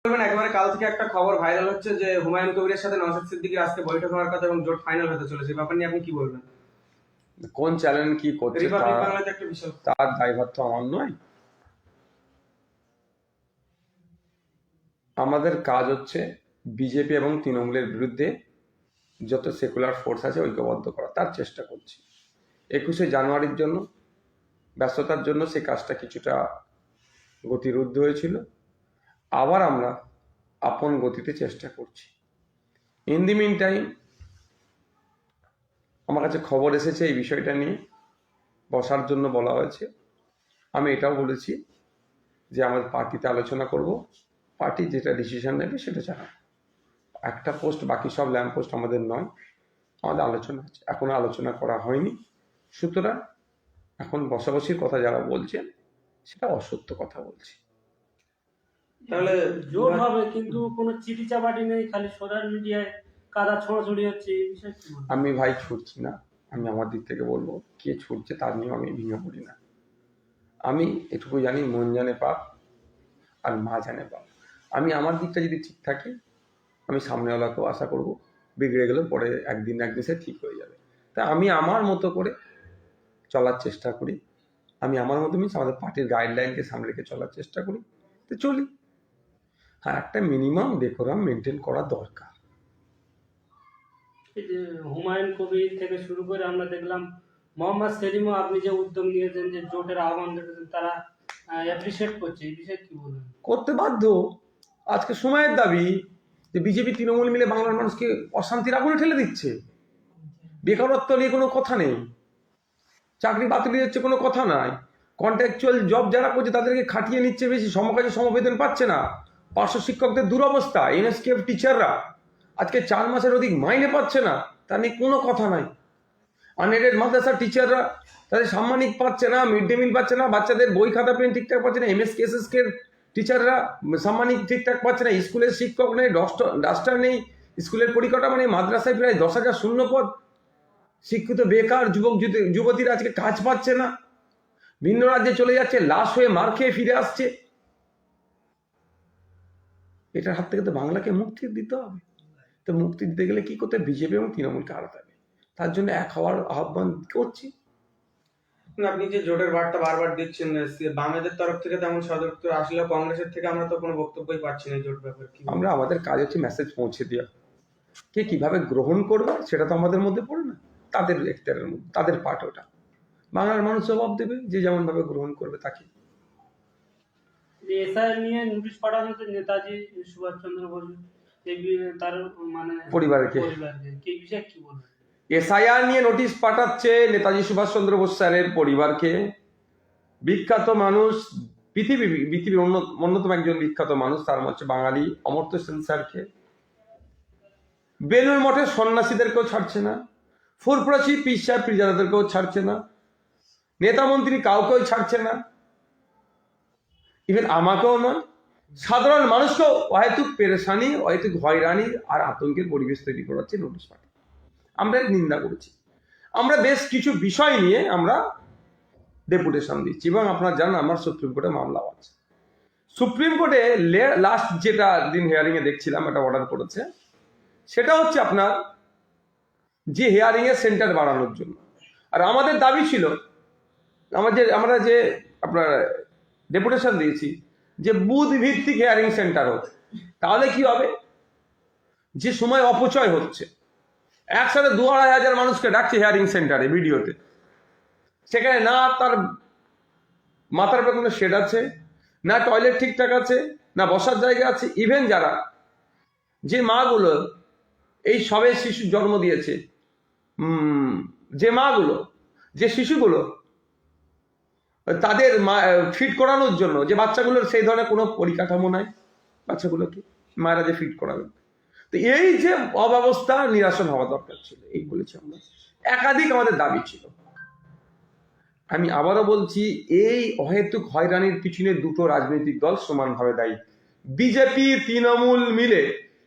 একেবারে কাল থেকে একটা খবর ভাইরাল হচ্ছে যে হুমায়ুন কবিরের সাথে নওশাদ সিদ্দিকীর আজকে বৈঠক হওয়ার কথা এবং জোট ফাইনাল হতে চলেছে। এই ব্যাপার নিয়ে আপনি কি বলবেন? কোন চ্যানেল কি করছে রিপাবলিক বাংলাতে একটা বিষয়, তার দায়ভার তো আমার নয়। আমাদের কাজ হচ্ছে বিজেপি এবং তৃণমূলের বিরুদ্ধে যত সেকুলার ফোর্স আছে ঐক্যবদ্ধ করা, তার চেষ্টা করছি। 21শে জানুয়ারির জন্য ব্যস্ততার জন্য সেই কাজটা কিছুটা গতিরুদ্ধ হয়েছিল। আবার আমরা আপন গতিতে চেষ্টা করছি। ইন দি মিন টাইম আমার কাছে খবর এসেছে এই বিষয়টা নিয়ে বসার জন্য বলা হয়েছে। আমি এটাও বলেছি যে আমাদের পার্টিতে আলোচনা করব, পার্টি যেটা ডিসিশন নেবে সেটা জানাবো। একটা পোস্ট, বাকি সব ল্যাম্প পোস্ট আমাদের নয়, আমাদের আলোচনা আছে, এখনো আলোচনা করা হয়নি। সুতরাং এখন বসাবসির কথা যারা বলছেন সেটা অসত্য কথা বলছি। তাহলে জোট হবে কিন্তু কোনো চিঠি চাপাটি নেই, খালি সোশ্যাল মিডিয়ায় কাদা ছোঁড়াছুড়ি হচ্ছে, এই বিষয়ে কি বলবেন? আমি ভাই ছুটছি না, আমি আমার দিক থেকে বলবো, কে ছুটছে তার নিয়ে আমি ভেঙে পড়ি না। আমি এটুকু জানি, মন জানে পাপ আর মা জানে পাপ। আমি আমার দিকটা যদি ঠিক থাকে, আমি সামনেওয়ালাকেও আশা করব বিগড়ে গেলে পরে একদিন সে ঠিক হয়ে যাবে। তাই আমি আমার মতো করে চলার চেষ্টা করি। আমি আমার মতো মিনস আমাদের পার্টির গাইডলাইনকে সামনে রেখে চলার চেষ্টা করি, তো চলি। হ্যাঁ, একটা মিনিমাম ডেকোরাম মেনটেন করা দরকার। এই যে হুমায়ুন কবির থেকে শুরু করে আমরা দেখলাম মোহাম্মদ সেলিমও আপনি যে উদ্যোগ নিয়েছেন, যে জোটের আহ্বান রেখেছেন, তারা অ্যাপ্রিসিয়েট করছে, এই বিষয়ে কি বলবেন? করতে বাধ্য। আজকে সময়ের দাবি যে বিজেপি তৃণমূল মিলে বাংলার মানুষকে অশান্তির আগুনে ঠেলে দিচ্ছে। বেকারত্ব নিয়ে কোনো কথা নেই, চাকরি বাতিল হচ্ছে কোনো কথা নাই, কন্ট্রাকচুয়াল জব যারা করছে তাদেরকে খাটিয়ে নিচ্ছে বেশি, সমকাজে সমবেতন পাচ্ছে না, পার্শ্ব শিক্ষকদের দুরবস্থা, এনএসকেএফ টিচাররা আজকে 4 মাসের অধিক মাইনে পাচ্ছে না, তা নিয়ে কোনো কথা নাই। আনএডেড মাদ্রাসার টিচাররা তাদের সাম্মানিক পাচ্ছে না, মিড ডে মিল পাচ্ছে না, বাচ্চাদের বই খাতা পেন ঠিকঠাক পাচ্ছে না, এমএসকেএসএসকে টিচাররা সাম্মানিক ঠিকঠাক পাচ্ছে না, স্কুলের শিক্ষক নেই, ডাস্টার নেই, স্কুলের পরিকাঠামো নেই, মাদ্রাসায় প্রায় 10,000 শূন্য পদ, শিক্ষিত বেকার যুবতীরা আজকে কাজ পাচ্ছে না, ভিন্ন রাজ্যে চলে যাচ্ছে, লাশ হয়ে মার খেয়ে ফিরে আসছে। এটার হাত থেকে তো বাংলাকে মুক্তি দিতে হবে। তো মুক্তি দিতে গেলে কি করতে, বিজেপি এবং তৃণমূলকে হারাতে হবে। তার জন্য এক হওয়ার আহ্বান করছি। আপনি যে জোটের বার্তা বারবার দিচ্ছেন, বামেদের তরফ থেকে তেমন সদুত্তর আসলেও কংগ্রেসের থেকে আমরা তো কোনো বক্তব্যই পাচ্ছি না জোট ব্যাপারে। আমরা আমাদের কাজ হচ্ছে মেসেজ পৌঁছে দেওয়া, কে কিভাবে গ্রহণ করবে সেটা তো আমাদের মধ্যে পড়ে না, তাদের এখতিয়ারের মধ্যে, তাদের পাঠ ওটা। বাংলার মানুষ জবাব দেবে যে যেমন ভাবে গ্রহণ করবে তাকে। এসআই নিয়ে নোটিশ পাঠানো হচ্ছে নেতাজি সুভাষচন্দ্র বোস তার মানে পরিবারকে এই বিষয়ে কি বলবেন? এসআইআর নিয়ে নোটিশ পাঠাচ্ছে নেতাজি সুভাষচন্দ্র বোস স্যারের পরিবারকে। বিখ্যাত মানুষ, পৃথিবীর অন্যতম একজন বিখ্যাত মানুষ, তার হচ্ছে বাঙালি অমর্ত্য সেন স্যারকে। বেলুর মঠের সন্ন্যাসীদেরকেও ছাড়ছে না, ফুরফুরাসি পীর সাহেব পীরজাদাদেরকেও ছাড়ছে না, নেতা মন্ত্রী কাউকেও ছাড়ছে না, ইভেন আমাকেও নয়, সাধারণ মানুষকেও অহেতুক পেরেশানি, অহেতুক হয়রানি আর আতঙ্কের পরিবেশ তৈরি করাচ্ছে নোটিশ পাঠানো। আমরা এর নিন্দা করেছি। আমরা বেশ কিছু বিষয় নিয়ে আমরা ডেপুটেশন দিচ্ছি এবং আপনারা জানেন আমার সুপ্রিম কোর্টে মামলাও আছে। সুপ্রিম কোর্টে লাস্ট যেটা দিন হিয়ারিং এ দেখছিলাম, একটা অর্ডার করেছে, সেটা হচ্ছে আপনার যে হিয়ারিং এর সেন্টার বাড়ানোর জন্য। আর আমাদের দাবি ছিল, আমরা যে আপনার ডেপুটেশন দিয়েছি যে বুথ ভিত্তিক হিয়ারিং সেন্টার হোক। তাহলে কি হবে, যে সময় অপচয় হচ্ছে, একসাথে 2-2.5 মানুষকে ডাকছে হিয়ারিং সেন্টারে ভিডিওতে, সেখানে না তার মাথার উপরে কোনো শেড আছে, না টয়লেট ঠিকঠাক আছে, না বসার জায়গা আছে। ইভেন যারা, যে মাগুলো এই সবে শিশু জন্ম দিয়েছে, যে মাগুলো, যে শিশুগুলো, তাদের ফিট করানোর জন্য যে বাচ্চাগুলোর সেই ধরনের কোনো পরিকাঠামো নাই, বাচ্চাগুলোকে মায়েরা যে ফিট করাবেন। তো এই যে অব্যবস্থা নিরসন হওয়া দরকার ছিল, এই বলেছি আমরা। একাধিক আমাদের দাবি ছিল। আমি আবারও বলছি, এই অহেতুক হয়রানির পিছনে দুটো রাজনৈতিক দল সমানভাবে দায়ী। বিজেপি তৃণমূল মিলে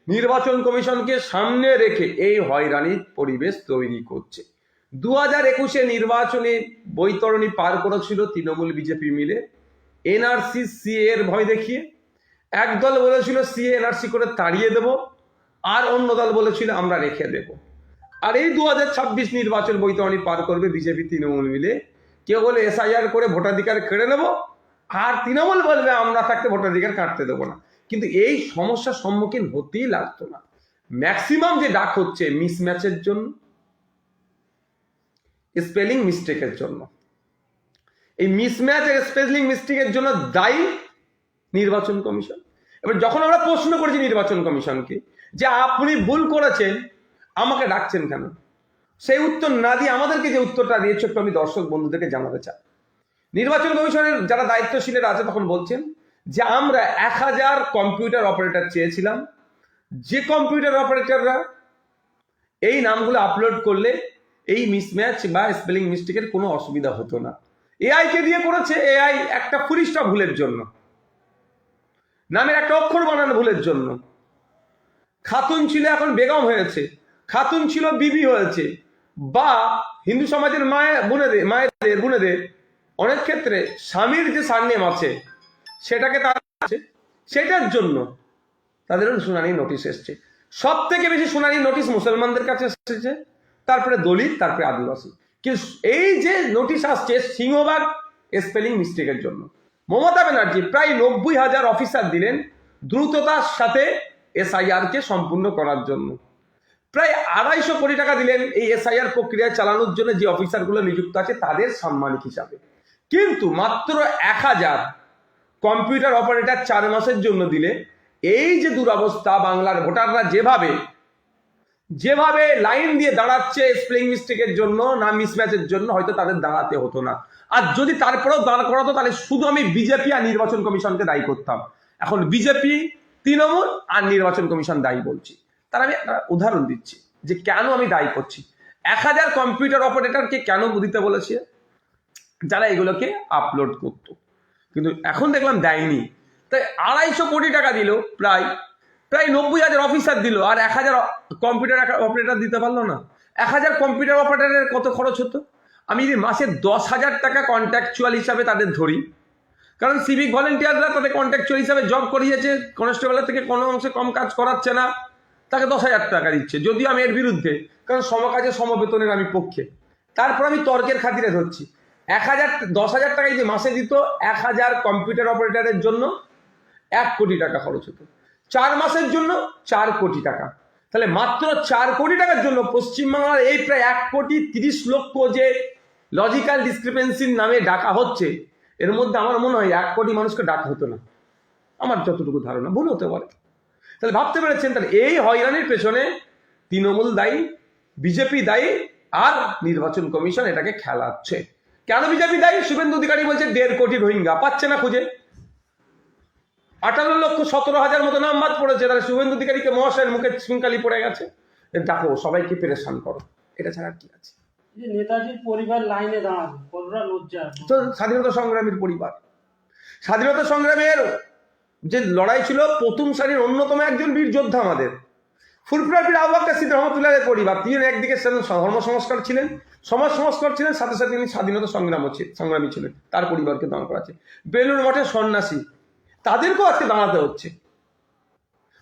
নির্বাচন কমিশনকে সামনে রেখে এই হয়রানির পরিবেশ তৈরি করছে। 2021-এ নির্বাচনে বৈতরণী পার করেছিল তৃণমূল বিজেপি মিলে, এনআরসি সিএ এর ভয় দেখিয়ে, এক দল বলেছিল সিএ এনআরসি করে তাড়িয়ে দেব, আর অন্য দল বলেছিল আমরা রেখে দেব। আর এই 2026 নির্বাচন বৈতরণী পার করবে বিজেপি তৃণমূল মিলে। কেউ বলে এসআইআর করে ভোটাধিকার কেড়ে নেব, আর তৃণমূল বলবে আমরা থাকতে ভোটাধিকার কাটতে দেবো না। কিন্তু এই সমস্যার সম্মুখীন হতেই লাগতো না। ম্যাক্সিমাম যে ডাক হচ্ছে মিসম্যাচের জন্য, স্পেলিং মিস্টেকের জন্য। এই মিসম্যাচ আর স্পেলিং মিস্টেকের জন্য দায়ী নির্বাচন কমিশন। এবার যখন আমরা প্রশ্ন করেছি নির্বাচন কমিশনকে যে আপনি ভুল করেছেন, আমাকে ডাকছেন কেন, সেই উত্তর না দিয়ে আমাদেরকে যে উত্তরটা দিয়েছে একটু আমি দর্শক বন্ধুদেরকে জানাতে চাই। নির্বাচন কমিশনের যারা দায়িত্বশীলেরা আছে তখন বলছেন যে আমরা 1000 কম্পিউটার অপারেটর চেয়েছিলাম, যে কম্পিউটার অপারেটররা এই নামগুলো আপলোড করলে এই মিসম্যাচ বা স্পেলিং মিস্টেকের কোনো অসুবিধা হতো না। এআই কে দিয়ে করেছে, এআই একটা ফুলিশটা ভুলের জন্য, নামের একটা অক্ষর বানানো ভুলের জন্য। খাতুন ছিল এখন বেগম হয়েছে, খাতুন ছিল বিবি হয়েছে, বা হিন্দু সমাজের মায়েদের বোনেদের অনেক ক্ষেত্রে স্বামীর যে সারনেম আছে সেটাকে তারা আছে, সেটার জন্য তাদেরও শুনানি নোটিশ এসছে। সব থেকে বেশি শুনানি নোটিশ মুসলমানদের কাছে এসেছে, তারপরে দলিত, তারপরে আদিবাসী। কিন্তু এই যে নোটিশ আসছে সিংহভাগ স্পেলিং মিস্টেকের জন্য। মমতা ব্যানার্জি প্রায় 90,000 অফিসার দিলেন দ্রুততার সাথে এসআইআর কে সম্পূর্ণ করার জন্য। প্রায় 250 কোটি টাকা দিলেন এই এসআইআর প্রক্রিয়া চালানোর জন্য যে অফিসারগুলো নিযুক্ত আছে তাদের সাম্মানিক হিসাবে। কিন্তু মাত্র 1000 কম্পিউটার অপারেটর 4 মাসের জন্য দিলে এই যে দুরবস্থা, বাংলার ভোটাররা যেভাবে লাইন দিয়ে দাঁড়াচ্ছে স্পেলিং মিস্টেকের জন্য, না মিসম্যাচের জন্য, হয়তো তাদের দাঁড়াতে হতো না। আর যদি তারপরেও দাঁড় করাতো তাহলে শুধু আমি বিজেপি আর নির্বাচন কমিশনকে দায়ী করতাম। এখন বিজেপি, তৃণমূল আর নির্বাচন কমিশন দায়ী বলছি। তার আমি একটা উদাহরণ দিচ্ছি যে কেন আমি দায়ী করছি। 1000 কম্পিউটার অপারেটরকে কেন দিতে বলেছে, যারা এগুলোকে আপলোড করতো। কিন্তু এখন দেখলাম দেয়নি, তাই 250 কোটি টাকা দিল, প্রায় 90,000 অফিসার দিল, আর 1000 কম্পিউটার অপারেটর দিতে পারলো না। 1000 কম্পিউটার অপারেটরের কত খরচ হতো? আমি যদি মাসে 10,000 টাকা কন্ট্রাকচুয়াল হিসাবে তাদের ধরি, কারণ সিভিক ভলেন্টিয়াররা তাদের কন্ট্রাকচুয়াল হিসাবে জব করিয়েছে, কনস্টেবলের থেকে কোনো অংশে কম কাজ করাচ্ছে না, তাকে 10,000 টাকা দিচ্ছে। যদিও আমি এর বিরুদ্ধে, কারণ সমকাজে সমবেতনের আমি পক্ষে। তারপর আমি তর্কের খাতিরে ধরছি 10,000 টাকায় যে মাসে দিত 1000 কম্পিউটার অপারেটরের জন্য 1 কোটি টাকা খরচ হতো, 4 মাসের জন্য 4 কোটি টাকা। তাহলে মাত্র 4 কোটি টাকার জন্য পশ্চিমবাংলার এই প্রায় 1,30,00,000 যে লজিক্যাল ডিসক্রিপেন্সির নামে ডাকা হচ্ছে, এর মধ্যে আমার মনে হয় 1 কোটি মানুষকে ডাকা হতো না, আমার যতটুকু ধারণা, ভুল হতে পারে। তাহলে ভাবতে পেরেছেন, তাহলে এই হয়রানির পেছনে তৃণমূল দায়ী, বিজেপি দায়ী, আর নির্বাচন কমিশন এটাকে খেলাচ্ছে। কেন বিজেপি দায়ী? শুভেন্দু অধিকারী বলছে 1.5 কোটি রোহিঙ্গা পাচ্ছে না খুঁজে, 18,17,000 মতো নাম বাদ পড়েছে। তাহলে শুভেন্দু অধিকারীকে মহাশয়ের মুখে শৃঙ্খালি পড়ে গেছে, ডাকো সবাইকে পেরেশান করো, এটা ছাড়া কি আছে? যে নেতাজির পরিবার লাইনে দাঁড়াবে, কতটা লজ্জা। তো স্বাধীনতা সংগ্রামীর পরিবার, স্বাধীনতা সংগ্রামের যে লড়াই ছিল, প্রথম সারির অন্যতম একজন বীর যোদ্ধা আমাদের ফুরফুরা পীর আবু বকর সিদ্দিক রহমতুল্লাহের পরিবার। তিনি একদিকে ধর্ম সংস্কার ছিলেন, সমাজ সংস্কার ছিলেন, সাথে সাথে তিনি স্বাধীনতা সংগ্রামী ছিলেন, তার পরিবারকে দাঁড় করা আছে। বেলুড় মঠের সন্ন্যাসী, তাদেরকেও আজকে দাঁড়াতে হচ্ছে।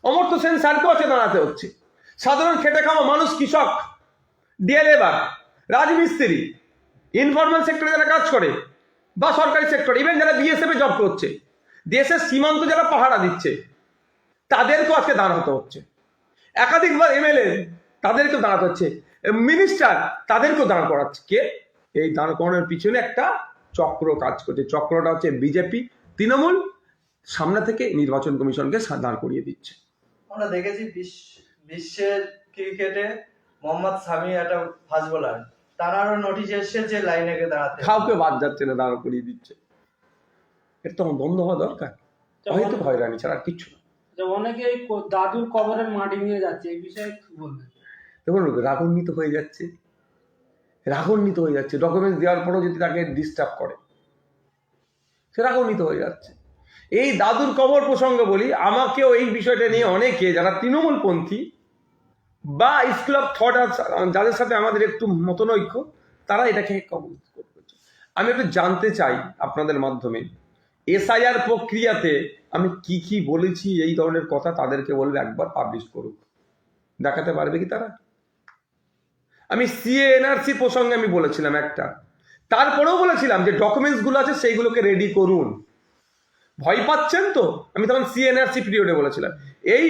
অমর্ত্য সেন স্যারকেও আজকে দাঁড়াতে হচ্ছে। সাধারণ খেটে খাওয়া মানুষ, কৃষক, ডে লেবার, রাজমিস্ত্রি, ইনফরমাল সেক্টরে যারা কাজ করে, বা সরকারি সেক্টর, ইভেন যারা বিএসএফ এ জব করছে, দেশের সীমান্ত যারা পাহারা দিচ্ছে, তাদেরকেও আজকে দাঁড়াতে হচ্ছে। একাধিকবার এমএলএ, তাদেরকেও দাঁড়াতে হচ্ছে। মিনিস্টার, তাদেরকেও দাঁড় করাচ্ছে। কে? এই দাঁড় করানোর পিছনে একটা চক্র কাজ করছে। চক্রটা হচ্ছে বিজেপি, তৃণমূল, সামনে থেকে নির্বাচন কমিশনকে দাঁড় করিয়ে দিচ্ছে। আমরা দেখেছি বিশ্বের ক্রিকেটে মোহাম্মদ শামি একটা ফাস্ট বোলার, তারারও নোটিশ এসেছে যে লাইনে দাঁড়াতে, কাউকে বাদ যাচ্ছে না, দাঁড় করিয়ে দিচ্ছে। এটা তো বন্ধ হওয়া দরকার, হয়তো হয়রানি ছাড়া আর কিচ্ছু না। অনেকে দাদুর কবরের মাটি নিয়ে যাচ্ছে, এই বিষয়ে কি বলবেন? দেখুন, রাগান্বিত হয়ে যাচ্ছে, ডকুমেন্টস দেওয়ার পরও যদি তাকে ডিস্টার্ব করে, সে রাগান্বিত হয়ে যাচ্ছে। এই দাদুর কবর প্রসঙ্গে বলি, আমাকেও এই বিষয়টা নিয়ে অনেকে যারা তৃণমূলপন্থী বা স্কুল অফ থট, যাদের সাথে আমাদের একটু মতনৈক্য, তারা এটাকে কবর করছে। আমি একটু জানতে চাই আপনাদের মাধ্যমে, এসআইআর প্রক্রিয়াতে আমি কি কি বলেছি এই ধরনের কথা তাদেরকে বলবে একবার পাবলিশ করুক, দেখাতে পারবে কি তারা? আমি সিএ এনআরসি প্রসঙ্গে আমি বলেছিলাম একটা, তারপরেও বলেছিলাম যে ডকুমেন্টস গুলো আছে সেইগুলোকে রেডি করুন। ভয় পাচ্ছেন তো? আমি তখন সিএনআরসি পিরিয়ডে বলেছিলাম। এই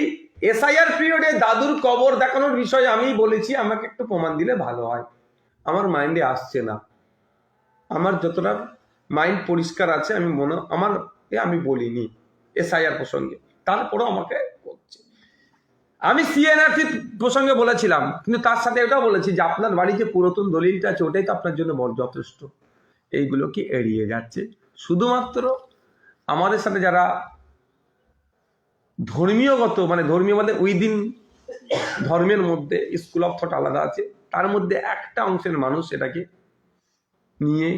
এসআইআর পিরিয়ডে দাদুর কবর দেখানোর বিষয়ে আমি বলেছি আমাকে একটু প্রমাণ দিলে ভালো হয়। আমার মাইন্ডে আসছে না, আমার যতটা মাইন্ড পরিষ্কার আছে আমি আমি বলিনি এসআইআর প্রসঙ্গে, তারপরেও আমাকে করছে। আমি সিএনআরসি প্রসঙ্গে বলেছিলাম, কিন্তু তার সাথে এটাও বলেছি যে আপনার বাড়ি যে পুরাতন দলিলটা আছে ওটাই তো আপনার জন্য যথেষ্ট। এইগুলো কি এড়িয়ে যাচ্ছে? শুধুমাত্র আমাদের সাথে যারা ধর্মীয় বলতে উইদিন ধর্মের মধ্যে স্কুল অফ থট আলাদা আছে, তার মধ্যে একটা অংশের মানুষ এটাকে নিয়ে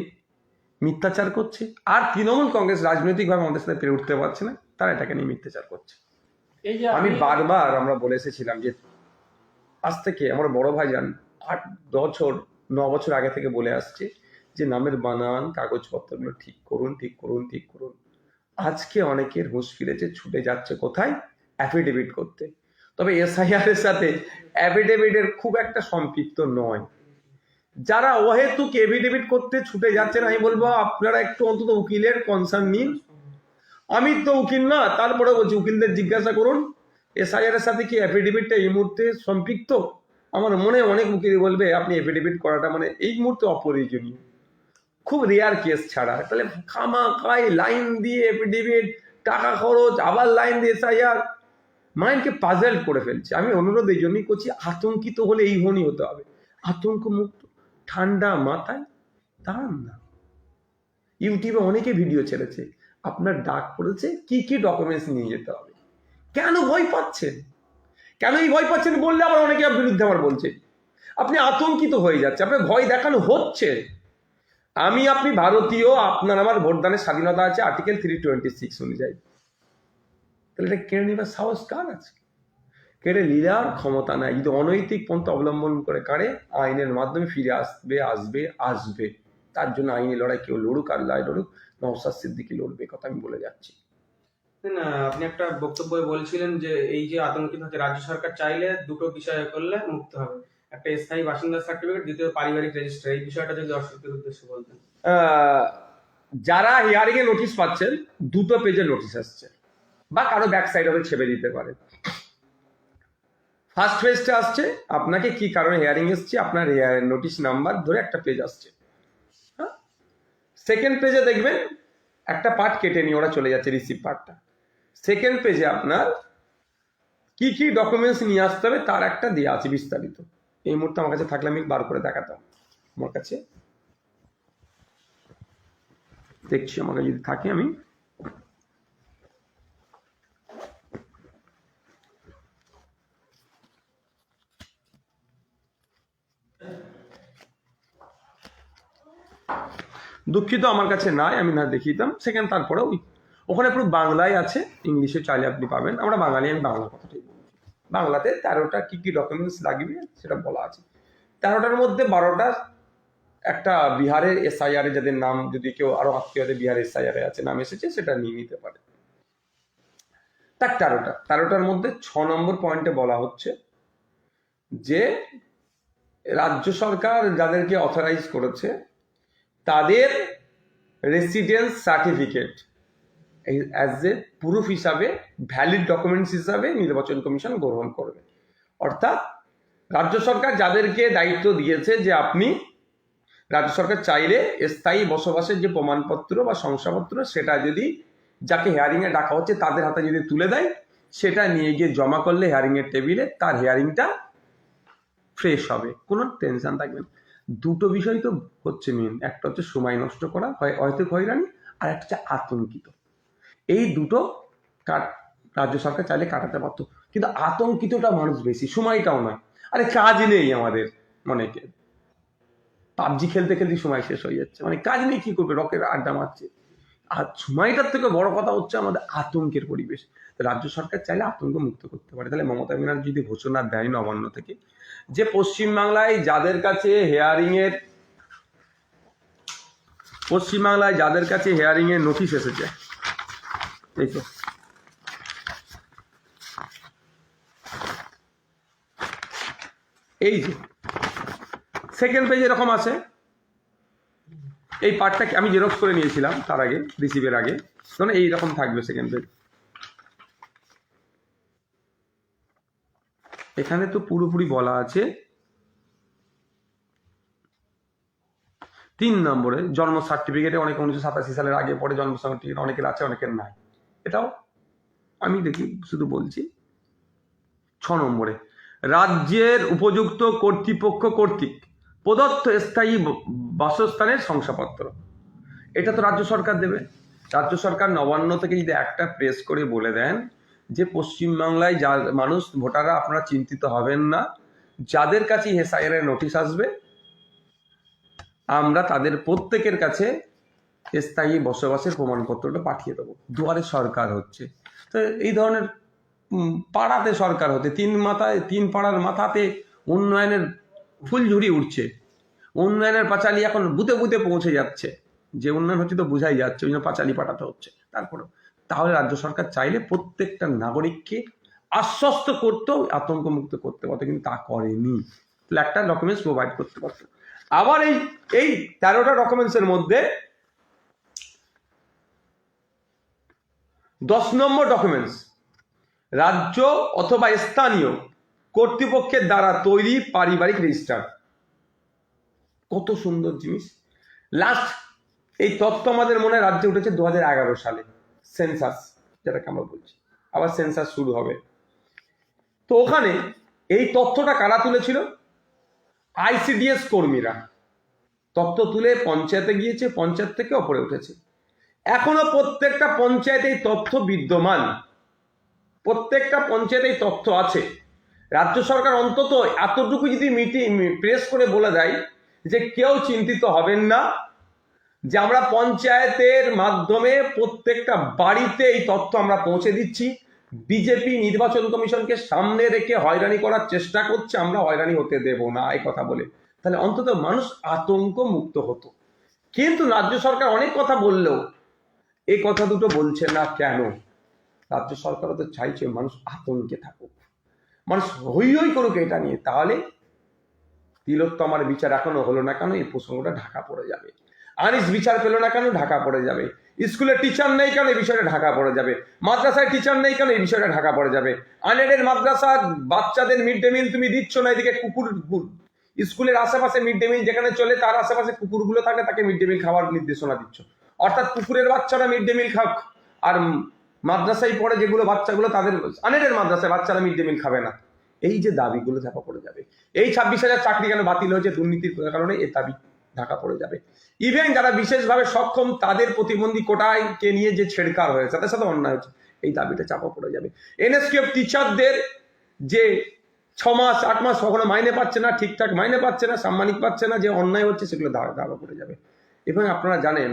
মিথ্যাচার করছে, আর তৃণমূল কংগ্রেস রাজনৈতিকভাবে আমাদের সাথে পেরে উঠতে পারছে না, তারা এটাকে নিয়ে মিথ্যাচার করছে। এই যে আমি বারবার আমরা বলে এসেছিলাম যে আজ থেকে আমার বড় ভাইজান 9 বছর আগে থেকে বলে আসছে যে নামের বানান কাগজপত্রগুলো ঠিক করুন। আজকে অনেকের হুঁশ ফিরেছে, ছুটে যাচ্ছে কোথায়? অ্যাফিডেভিট করতে। তবে এসআইআর এর সাথে অ্যাফিডেভিটের খুব একটা সম্পৃক্ত নয়। যারা অহেতুক এফিডেভিট করতে ছুটে যাচ্ছেন, আমি বলবো আপনারা একটু অন্তত উকিলের কনসার্ন নিন। আমি তো উকিল না, তারপরে বলছি উকিলদের জিজ্ঞাসা করুন এসআইআর এর সাথে কি অ্যাফিডেভিটটা এই মুহূর্তে সম্পৃক্ত। আমার মনে অনেক উকিল বলবে আপনি এফিডেভিট করাটা এই মুহূর্তে অপ্রয়োজনীয়, খুব রেয়ার কেস ছাড়া। তাহলে খামাখাই লাইন দিয়ে এফিডেভিট, টাকা খরচ, আবার লাইন দিয়ে এসআইআর, মাইন্ডকে পাজেল করে ফেলছে। আমি অনুরোধ এই জন্যই করছি, আতঙ্কিত হলে এই ধরনই হতে হবে, আতঙ্ক মুক্ত ঠান্ডা মাথায় দাঁড়ান না। ইউটিউবে অনেকে ভিডিও ছেড়েছে, আপনার ডাক পড়েছে কি কি ডকুমেন্টস নিয়ে যেতে হবে। কেন ভয় পাচ্ছেন? কেন এই ভয় পাচ্ছেন বললে আবার অনেকে বিরুদ্ধে আমার বলছে। আপনি আতঙ্কিত হয়ে যাচ্ছে, আপনার ভয় দেখানো হচ্ছে। আপনি ভারতীয়, আপনার আমার ভোটদানের স্বাধীনতা আছে আর্টিকেল 326 অনুযায়ী। তাহলে এটা কেড়ে নেবার সাহস কার আছে? কেড়ে লিলার ক্ষমতা নাই। যদি অনৈতিক পন্থা অবলম্বন করে কারে আইনের মাধ্যমে ফিরে আসবে। তার জন্য আইনি লড়াই কেউ লড়ুক আর লড়ুক, নওশাদ সিদ্দিকী লড়বে, কথা আমি বলে যাচ্ছি। না, আপনি একটা বক্তব্য বলছিলেন যে এই যে আতঙ্কিত হচ্ছে, রাজ্য সরকার চাইলে দুটো বিষয় করলে মুক্ত হবে, একটা স্থায়ী বাসিন্দা সার্টিফিকেট, দ্বিতীয় পারিবারিক রেজিস্টার। এই বিষয়টা যদি দর্শকদের উদ্দেশ্যে বলতেন। যারা হিয়ারিং এ নোটিশ পাচ্ছেন, 2 পেজের নোটিশ আসছে, বা কারো ব্যাক সাইড হবে ছেপে দিতে পারে। ফার্স্ট পেজটা আসছে আপনাকে কি কারণে হিয়ারিং এসছে, আপনার নোটিশ নাম্বার ধরে একটা পেজ আসছে। সেকেন্ড পেজে দেখবেন একটা পার্ট কেটে নিয়ে ওরা চলে যাচ্ছে, রিসিভ পার্টটা। সেকেন্ড পেজে আপনার কি কি ডকুমেন্টস নিয়ে আসতে হবে তার একটা দেওয়া আছে বিস্তারিত। এই মুহূর্তে আমার কাছে থাকলে আমি বার করে দেখাতাম, আমার কাছে দেখছি, আমাকে যদি থাকে আমি দুঃখিত আমার কাছে নাই, আমি না দেখিয়ে দিতাম। সেকেন্ড তারপরে ওখানে পুরো বাংলায় আছে, ইংলিশে চাইলে আপনি পাবেন। আমরা বাঙালি, আমি বাংলা কথাটাই বলছি। বাংলাতে 13টা কি কি ডকুমেন্টস লাগবে সেটা বলা আছে। 13টার মধ্যে 12টা একটা বিহারের এসআইআর এ যাদের নাম, যদি কেউ আরো আত্মীয়দের বিহারের এসআইআর এ আছে নাম এসেছে, সেটা নিয়ে নিতে পারে। তার 13টার মধ্যে 6 নম্বর পয়েন্টে বলা হচ্ছে যে রাজ্য সরকার যাদেরকে অথরাইজ করেছে তাদের residence certificate as a proof হিসাবে, ভ্যালিড ডকুমেন্টস হিসাবে নির্বাচন কমিশন গ্রহণ করবে। অর্থাৎ রাজ্য সরকার যাদেরকে দায়িত্ব দিয়েছে যে আপনি, রাজ্য সরকার চাইলে স্থায়ী বসবাসের যে প্রমাণপত্র বা শংসাপত্র সেটা যদি যাকে হিয়ারিং এ ডাকা হচ্ছে তাদের হাতে যদি তুলে দেয়, সেটা নিয়ে গিয়ে জমা করলে হিয়ারিং এর টেবিলে তার হিয়ারিংটা ফ্রেশ হবে, কোনো টেনশন থাকবে না। 2টো বিষয় তো হচ্ছে মেন, একটা হচ্ছে সময় নষ্ট করা, হয়তো হয়রানি, আর একটা হচ্ছে আতঙ্কিত। এই দুটো রাজ্য সরকার চাইলে কাটাতে পারতো, কিন্তু আতঙ্কিতটা মানুষ বেশি, সময়টাও নয়। আরে কাজ নেই আমাদের, অনেকে পাবজি খেলতে খেলতে সময় শেষ হয়ে যাচ্ছে, কাজ নেই, কি করবে, রকের আড্ডা মারছে। আর সময়টার থেকে বড় কথা হচ্ছে আমাদের আতঙ্কের পরিবেশ। রাজ্য সরকার চাইলে আতঙ্ক মুক্ত করতে পারে। তাহলে মমতা ব্যানার্জি যদি ঘোষণা দেয় নবান্ন থেকে যে পশ্চিমবাংলায় যাদের কাছে হিয়ারিং এর নোটিশ এসেছে, এই তো এই যে সেকেন্ড পেজ এরকম আছে। এই পার্টটা আমি জেরক্স করে নিয়েছিলাম তার আগে, রিসিভের আগে, মানে এইরকম থাকবে সেকেন্ড পেজ। এখানে তো পুরোপুরি বলা আছে 3 নম্বরে জন্ম সার্টিফিকেটে অনেক 1987 সালের আগে পরে জন্ম সার্টিফিকেট অনেকের আছে, অনেকের নাই, এটাও আমি দেখি শুধু বলছি। 6 নম্বরে রাজ্যের উপযুক্ত কর্তৃপক্ষ কর্তৃক প্রদত্ত স্থায়ী বাসস্থানের শংসাপত্র, এটা তো রাজ্য সরকার দেবে। রাজ্য সরকার নবান্ন থেকে যদি একটা প্রেস করে বলে দেন যে পশ্চিমবাংলায় যা মানুষ ভোটাররা আপনারা চিন্তিত হবেন না, যাদের কাছে এসআইআর এর নোটিশ আসবে আমরা তাদের প্রত্যেকের কাছে স্থায়ী বসবাসের প্রমাণপত্রটা পাঠিয়ে দেবো। দুয়ারে সরকার হচ্ছে, তো এই ধরনের পাড়াতে সরকার হতে 3 পাড়ার মাথাতে উন্নয়নের ফুলঝুরি উঠছে, উন্নয়নের পাঁচালি এখন বুথে বুথে পৌঁছে যাচ্ছে, যে উন্নয়ন হচ্ছে তো বোঝাই যাচ্ছে, ওই জন্য পাঁচালি পাঠাতে হচ্ছে। তারপরে তাহলে রাজ্য সরকার চাইলে প্রত্যেকটা নাগরিককে আশ্বস্ত করতেও আতঙ্কমুক্ত করতে পারতো, কিন্তু তা করেনি। তাহলে একটা ডকুমেন্টস প্রোভাইড করতে পারতো। আবার এই 13টা ডকুমেন্টসের মধ্যে 10 নম্বর ডকুমেন্টস রাজ্য অথবা স্থানীয় কর্তৃপক্ষের দ্বারা তৈরি পারিবারিক রেজিস্টার। কত সুন্দর জিনিস। লাস্ট এই তথ্য আমাদের মনে রাজ্যে উঠেছে 2011 সালে, সেন্সাস যেটাকে আমরা বলছি, আবার সেন্সাস শুরু হবে। তো ওখানে এই তথ্যটা কারা তুলেছিল? আইসিডিএস কর্মীরা তথ্য তুলে পঞ্চায়েতে গিয়েছে, পঞ্চায়েত থেকে ওপরে উঠেছে। এখনো প্রত্যেকটা পঞ্চায়েতে এই তথ্য বিদ্যমান, প্রত্যেকটা পঞ্চায়েতে এই তথ্য আছে। রাজ্য সরকার অন্তত এতটুকু যদি প্রেস করে বলে দেয় যে কেউ চিন্তিত হবেন না, যে আমরা পঞ্চায়েতের মাধ্যমে প্রত্যেকটা বাড়িতে এই তথ্য আমরা পৌঁছে দিচ্ছি, বিজেপি নির্বাচন কমিশনকে সামনে রেখে হয়রানি করার চেষ্টা করছে, আমরা হয়রানি হতে দেব না, এই কথা বলে, তাহলে অন্তত মানুষ আতঙ্ক মুক্ত হতো। কিন্তু রাজ্য সরকার অনেক কথা বললেও এই কথা দুটো বলছে না কেন? রাজ্য সরকারও তো চাইছে মানুষ আতঙ্কে থাকুক, মানুষ হই হই করুক এটা নিয়ে, তাহলে তিলোত্তমার বিচার এখনো হলো না কেন, এই প্রসঙ্গটা ঢাকা পড়ে যাবে। আনিস বিচার পেল না কেন, ঢাকা পড়ে যাবে। স্কুলে টিচার নেই কেন, এই বিষয়টা ঢাকা পড়ে যাবে। মাদ্রাসায় টিচার নেই কেন, এই বিষয়টা ঢাকা পড়ে যাবে। আনএডেড মাদ্রাসার বাচ্চাদের মিড ডে মিল তুমি দিচ্ছ না, এদিকে কুকুর স্কুলের আশেপাশে মিড ডে মিল যেখানে চলে তার আশেপাশে কুকুরগুলো থাকে, তাকে মিড ডে মিল খাওয়ার নির্দেশনা দিচ্ছ। অর্থাৎ কুকুরের বাচ্চারা মিড ডে মিল খাক, আর মাদ্রাসায় পড়ে যেগুলো বাচ্চাগুলো তাদের আনএডেড মাদ্রাসায় বাচ্চারা মিড ডে মিল খাবে না। এই যে দাবিগুলো ঢাকা পড়ে যাবে। এই 26,000 চাকরি কেন বাতিল হয়েছে দুর্নীতির কারণে, এই দাবি ঢাকা পড়ে যাবে। ইভেন যারা বিশেষভাবে সক্ষম তাদের প্রতিবন্ধী কোটাকে নিয়ে যে ছেড়কার হয়েছে, তাদের সাথে অন্যায় হচ্ছে, এই দাবিটা চাপা পড়ে যাবে। এনএসকিউএফ টিচারদের যে 6 মাস 8 মাস কখনো মাইনে পাচ্ছে না, ঠিকঠাক মাইনে পাচ্ছে না, সাম্মানিক পাচ্ছে না, যে অন্যায় হচ্ছে সেগুলো দাবা পড়ে যাবে। এবং আপনারা জানেন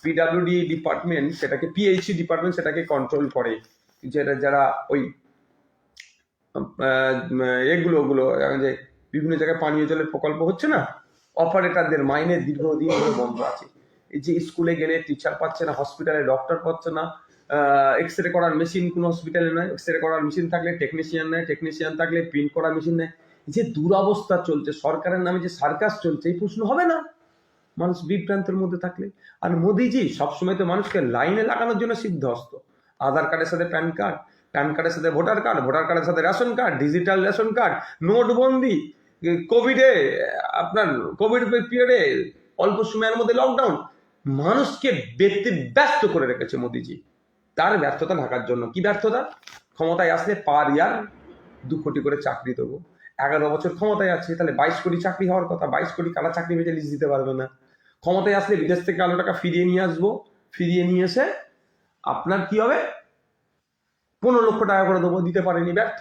পিডাব্লিউডি ডিপার্টমেন্ট সেটাকে, পিএইচই ডিপার্টমেন্ট সেটাকে কন্ট্রোল করে, যেটা যারা ওই ওগুলো যে বিভিন্ন জায়গায় পানীয় জলের প্রকল্প হচ্ছে না, অপারেটরদের মাইনে দীর্ঘদিন ধরে বন্ধ আছে। এই যে স্কুলে গেলে টিচার পাচ্ছে না, হসপিটালে ডক্টর পাচ্ছে না, এক্স রে করার মেশিন কোনো হসপিটালে নয়, এক্স রে করার মেশিন থাকলে টেকনিশিয়ান নেয়, টেকনিশিয়ান থাকলে প্রিন্ট করার মেশিন নেয়। যে দুরবস্থা চলছে, সরকারের নামে যে সার্কাস চলছে, এই প্রশ্ন হবে না মানুষ বিভ্রান্তের মধ্যে থাকলে? আর মোদিজি সবসময় তো মানুষকে লাইনে লাগানোর জন্য সিদ্ধহস্ত। আধার কার্ডের সাথে প্যান কার্ড, প্যান কার্ডের সাথে ভোটার কার্ড, ভোটার কার্ডের সাথে ration card, digital ration card, নোটবন্দি, কোভিডে আপনার কোভিড পিরিয়ডে অল্প সময়ের মধ্যে লকডাউন, মানুষকে ব্যস্ত করে রেখেছে মোদিজি। তার ব্যর্থতা ঢাকার জন্য কি ব্যর্থতা? ক্ষমতায় আসলে পার ইয়ার 2 কোটি করে চাকরি দেবো। 11 বছর ক্ষমতায় আছে, তাহলে 22 কোটি চাকরি হওয়ার কথা, 22 কোটি কালা চাকরি ভেজে লিস্ট দিতে পারবে না। ক্ষমতায় আসলে বিদেশ থেকে কালো টাকা ফিরিয়ে নিয়ে আসবো, ফিরিয়ে নিয়ে এসে আপনার কি হবে, 15 লক্ষ টাকা করে দেবো, দিতে পারেনি, ব্যর্থ।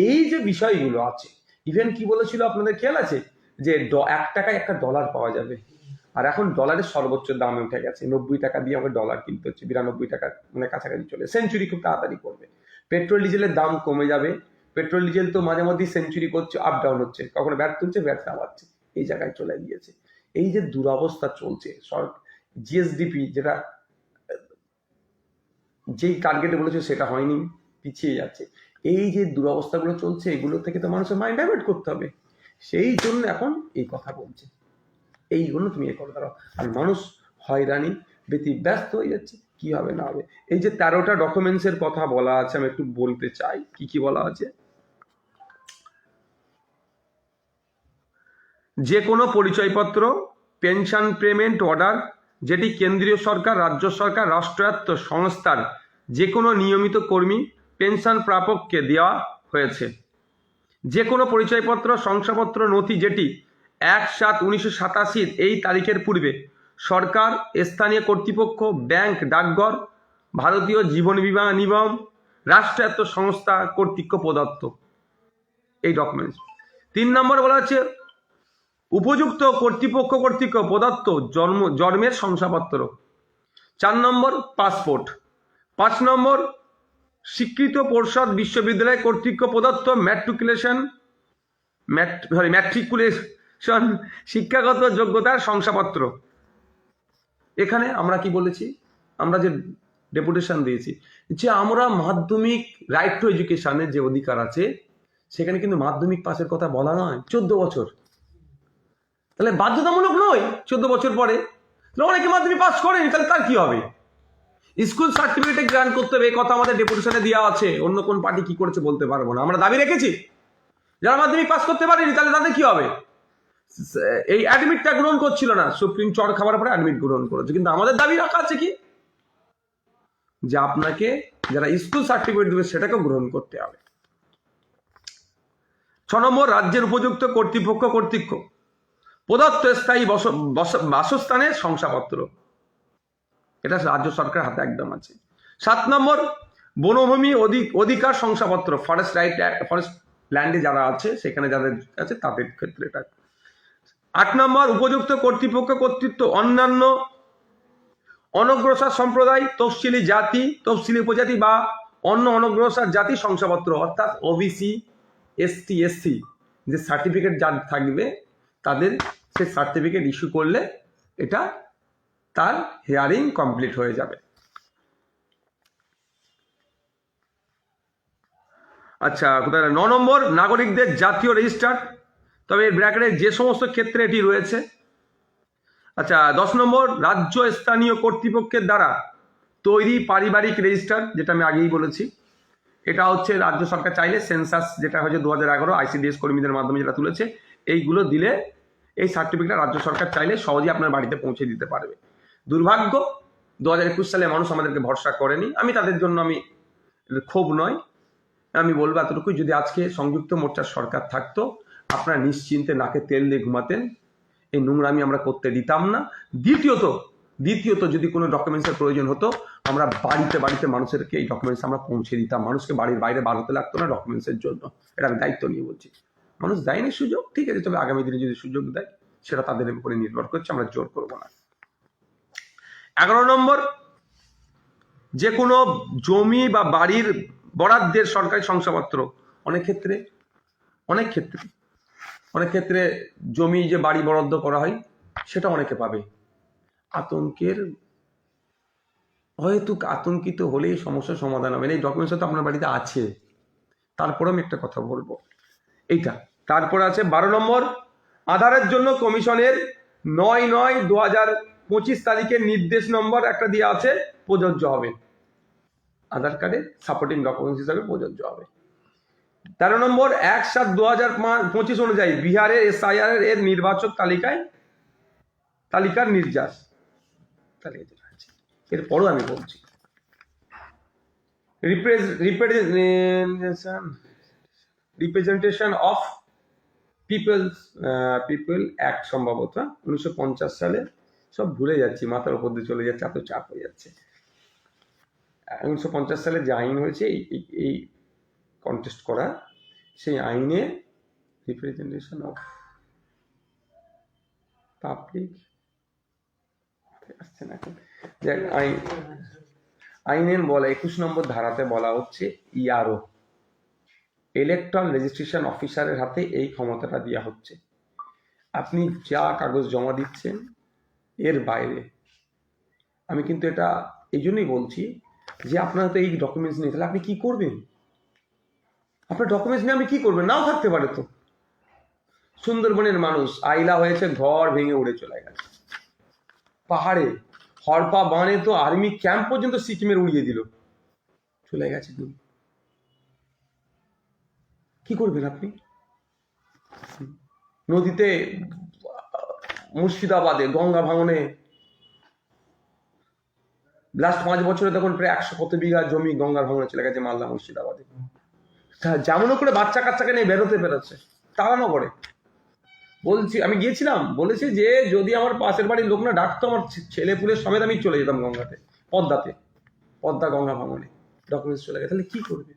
এই যে বিষয়গুলো আছে, ইভেন কি বলেছিল আপনাদের খেয়াল আছে যে 1 টাকায় একটা ডলার পাওয়া যাবে, আর এখন ডলারের সর্বোচ্চ দামে উঠে গেছে, 90 টাকা দিয়ে আমাকে ডলার কিনতে হচ্ছে, 92 টাকা মানে কাছাকাছি চলে, সেঞ্চুরি খুব তাড়াতাড়ি করবে। পেট্রোল ডিজেলের দাম কমে যাবে, পেট্রোল ডিজেল তো মাঝে মধ্যেই সেঞ্চুরি করছে, আপ ডাউন হচ্ছে, কখনো ব্যাট তুলছে, ব্যাট নামাচ্ছে, এই জায়গায় চলে গিয়েছে। এই যে দুরবস্থা চলছে, জিএসডিপি যেটা যেই টার্গেটে বলেছে সেটা হয়নি, পিছিয়ে যাচ্ছে। এই যে দুরবস্থাগুলো চলছে, এগুলো থেকে তো মানুষের মাইন্ড ডাইভার্ট করতে হবে। সেই জন্য এখন এই কথা বলছে, এইগুলো তুমি এ করে দাঁড়াও। আর মানুষ হয়রানি ব্যতিব্যস্ত হয়ে যাচ্ছে, কি হবে না হবে। এই যে 13টা ডকুমেন্টসের কথা বলা আছে, আমি একটু বলতে চাই কি কি বলা আছে। যে কোনো পরিচয়পত্র, পেনশন পেমেন্ট অর্ডার, যেটি কেন্দ্রীয় সরকার, রাজ্য সরকার, রাষ্ট্রায়ত্ত সংস্থার যে কোনো নিয়মিত কর্মী পেনশন প্রাপককে দেওয়া হয়েছে। যে কোনো পরিচয়পত্র, শংসাপত্র, নথি যেটি 1/7/1987 এই তারিখের পূর্বে সরকার, স্থানীয় কর্তৃপক্ষ, ব্যাংক, ডাকঘর, ভারতীয় জীবন বীমা নিগম, রাষ্ট্রায়ত্ত সংস্থা কর্তৃক প্রদত্ত এই ডকুমেন্টস। 3 নম্বর বলা হচ্ছে উপযুক্ত কর্তৃপক্ষ কর্তৃক প্রদত্ত জন্মের শংসাপত্র। 4 নম্বর পাসপোর্ট। 5 নম্বর স্বীকৃত পর্ষদ বিশ্ববিদ্যালয় কর্তৃক প্রদত্ত ম্যাট্রিকুলেশন শিক্ষাগত যোগ্যতার শংসাপত্র। এখানে আমরা কি বলেছি, আমরা যে ডেপুটেশন দিয়েছি যে আমরা মাধ্যমিক রাইট টু এডুকেশনের যে অধিকার আছে, সেখানে কিন্তু মাধ্যমিক পাসের কথা বলা নয়, 14 বছর। তাহলে বাধ্যতামূলক নয় 14 বছর পরে। তাহলে অনেকে মাধ্যমিক পাস করেনি, তাহলে তার কি হবে? স্কুল সার্টিফিকেট গ্রান্ট করতে হবে, এই কথা আমাদের ডেপুটেশনে দেওয়া আছে। অন্য কোন পার্টি কি করেছে বলতে পারবো না, আমরা দাবি রেখেছি। যারা মাধ্যমিক পাস করতে পারেনি তাহলে তাদের কি হবে? এই অ্যাডমিটটা গ্রহণ করছিল না, সুপ্রিম চড় খাবার পরে অ্যাডমিট গ্রহণ করেছে। কিন্তু আমাদের দাবি রাখা আছে কি, যে আপনাকে যারা স্কুল সার্টিফিকেট দেবে সেটাকেও গ্রহণ করতে হবে। 6 নম্বর রাজ্যের উপযুক্ত কর্তৃপক্ষ কর্তৃক প্রদত্ত স্থায়ী বাসস্থানের শংসাপত্র, এটা রাজ্য সরকারের হাতে একদম আছে। 7 নম্বর বনভূমি অধিকার শংসাপত্র, ফরেস্ট ল্যান্ডে যারা আছে, সেখানে যাদের আছে তাদের ক্ষেত্রে এটা। 8 নম্বর উপযুক্ত কর্তৃপক্ষ কর্তৃত্ব অন্যান্য অনগ্রসর সম্প্রদায়, তফসিলি জাতি, তফসিলি উপজাতি বা অন্য অনগ্রসর জাতি শংসাপত্র, অর্থাৎ ওবিসি, এসটি, এসসি যে সার্টিফিকেট যার থাকবে তাদের সে সার্টিফিকেট ইস্যু করলে এটা তার হিয়ারিং কমপ্লিট হয়ে যাবে। আচ্ছা, 9 নম্বর নাগরিকদের জাতীয় রেজিস্টার, তবে এর ব্র্যাকেটে যে সমস্ত ক্ষেত্রে এটি রয়েছে। আচ্ছা, 10 নম্বর রাজ্য স্থানীয় কর্তৃপক্ষের দ্বারা তৈরি পারিবারিক রেজিস্টার, যেটা আমি আগেই বলেছি। এটা হচ্ছে রাজ্য সরকার চাইলে সেন্সাস, যেটা হয়েছে 2011 আইসিডিএস কর্মীদের মাধ্যমে যেটা তুলেছে, এইগুলো দিলে এই সার্টিফিকেট রাজ্য সরকার চাইলে সহজেই আপনার বাড়িতে পৌঁছে দিতে পারবে। দুর্ভাগ্য 2021 সালে মানুষ আমাদেরকে ভরসা করেনি। আমি তাদের জন্য আমি ক্ষোভ নয়, আমি বলবো এতটুকু, যদি আজকে সংযুক্ত মোর্চার সরকার থাকতো আপনারা নিশ্চিন্তে নাকে তেল দিয়ে ঘুমাতেন, এই নোংরামি আমরা করতে দিতাম না। দ্বিতীয়ত যদি কোনো ডকুমেন্টসের প্রয়োজন হতো, আমরা বাড়িতে বাড়িতে মানুষেরকে এই ডকুমেন্টস আমরা পৌঁছে দিতাম। মানুষকে বাড়ির বাইরে বার হতে লাগতো না ডকুমেন্টসের জন্য। এটা আমি দায়িত্ব নিয়ে বলছি। মানুষ দেয়নি সুযোগ, ঠিক আছে, তবে আগামী দিনে যদি সুযোগ দেয় সেটা তাদের উপরে নির্ভর করছে, আমরা জোর করবো না। 11 নম্বর যে কোনো জমি বা বাড়ির বরাদ্দের সরকারি শংসাপত্র। অনেক ক্ষেত্রে জমি যে বাড়ি বরাদ্দ করা হয় সেটা অনেকে পাবে। আতঙ্কিত হলেই সমস্যার সমাধান হবে না। এই ডকুমেন্টস তো আপনার বাড়িতে আছে, তারপরে আমি একটা কথা বলবো এইটা। তারপরে আছে 12 নম্বর আধারের জন্য কমিশনের 9/9/2025 তারিখের নির্দেশ নম্বর একটা দিয়ে আছে, প্রযোজ্য হবে। আধার কার্ডে সাপোর্টিং ডকুমেন্টস হিসাবে প্রযোজ্য হবে। 13 নম্বর 1/7/2025 অনুযায়ী বিহারের SIR এর নির্বাচক তালিকার নির্যাস। এরপরও আমি বলছি রিপ্রেজেন্টেশন অফ পিপল অ্যাক্ট, সম্ভবত 1950 সালে, সব ভুলে যাচ্ছি, মাথার উপর দিয়ে চলে যাচ্ছে, এত চাপ হয়ে যাচ্ছে। 1950 সালে যে আইন হয়েছে এই কন্টেস্ট করা, সেই আইনে রিপ্রেজেন্টেশন অফ পাবলিক আসছে না এখন, আইনের বলা 21 নম্বর ধারাতে বলা হচ্ছে ইআরও, ইলেকট্রাল রেজিস্ট্রেশন অফিসারের হাতে এই ক্ষমতাটা দেওয়া হচ্ছে। আপনি যা কাগজ জমা দিচ্ছেন এর বাইরে, আমি কিন্তু এটা এই জন্যই বলছি, যে আপনার তো এই ডকুমেন্টস নেই, তাহলে আপনি কি করবেন? আপনার ডকুমেন্টস নিয়ে আপনি কি করবেন? নাও থাকতে পারে তো। সুন্দরবনের মানুষ আইলা হয়েছে, ঘর ভেঙে উড়ে চলে গেছে। পাহাড়ে হরপা বানে তো আর্মি ক্যাম্প পর্যন্ত সিকিমের উড়িয়ে দিল, চলে গেছে। কি করবেন আপনি? নদীতে মুর্শিদাবাদে গঙ্গা ভাঙনে লাস্ট 5 বছরে দেখুন প্রায় 100 কত বিঘা জমি গঙ্গার ভাঙনে চলে গেছে মালদা মুর্শিদাবাদে। যেমন করে বাচ্চা কাচ্চাকে নিয়ে বেরোচ্ছে, তাড়ানো করে। বলছি, আমি গিয়েছিলাম, বলেছি যে যদি আমার পাশের বাড়ির লোক না ডাকতো, আমার ছেলে পুলের সমেত আমি চলে যেতাম গঙ্গাতে, পদ্মা গঙ্গা ভাঙনে। ডকুমেন্টস চলে গেছে, তাহলে কি করবে?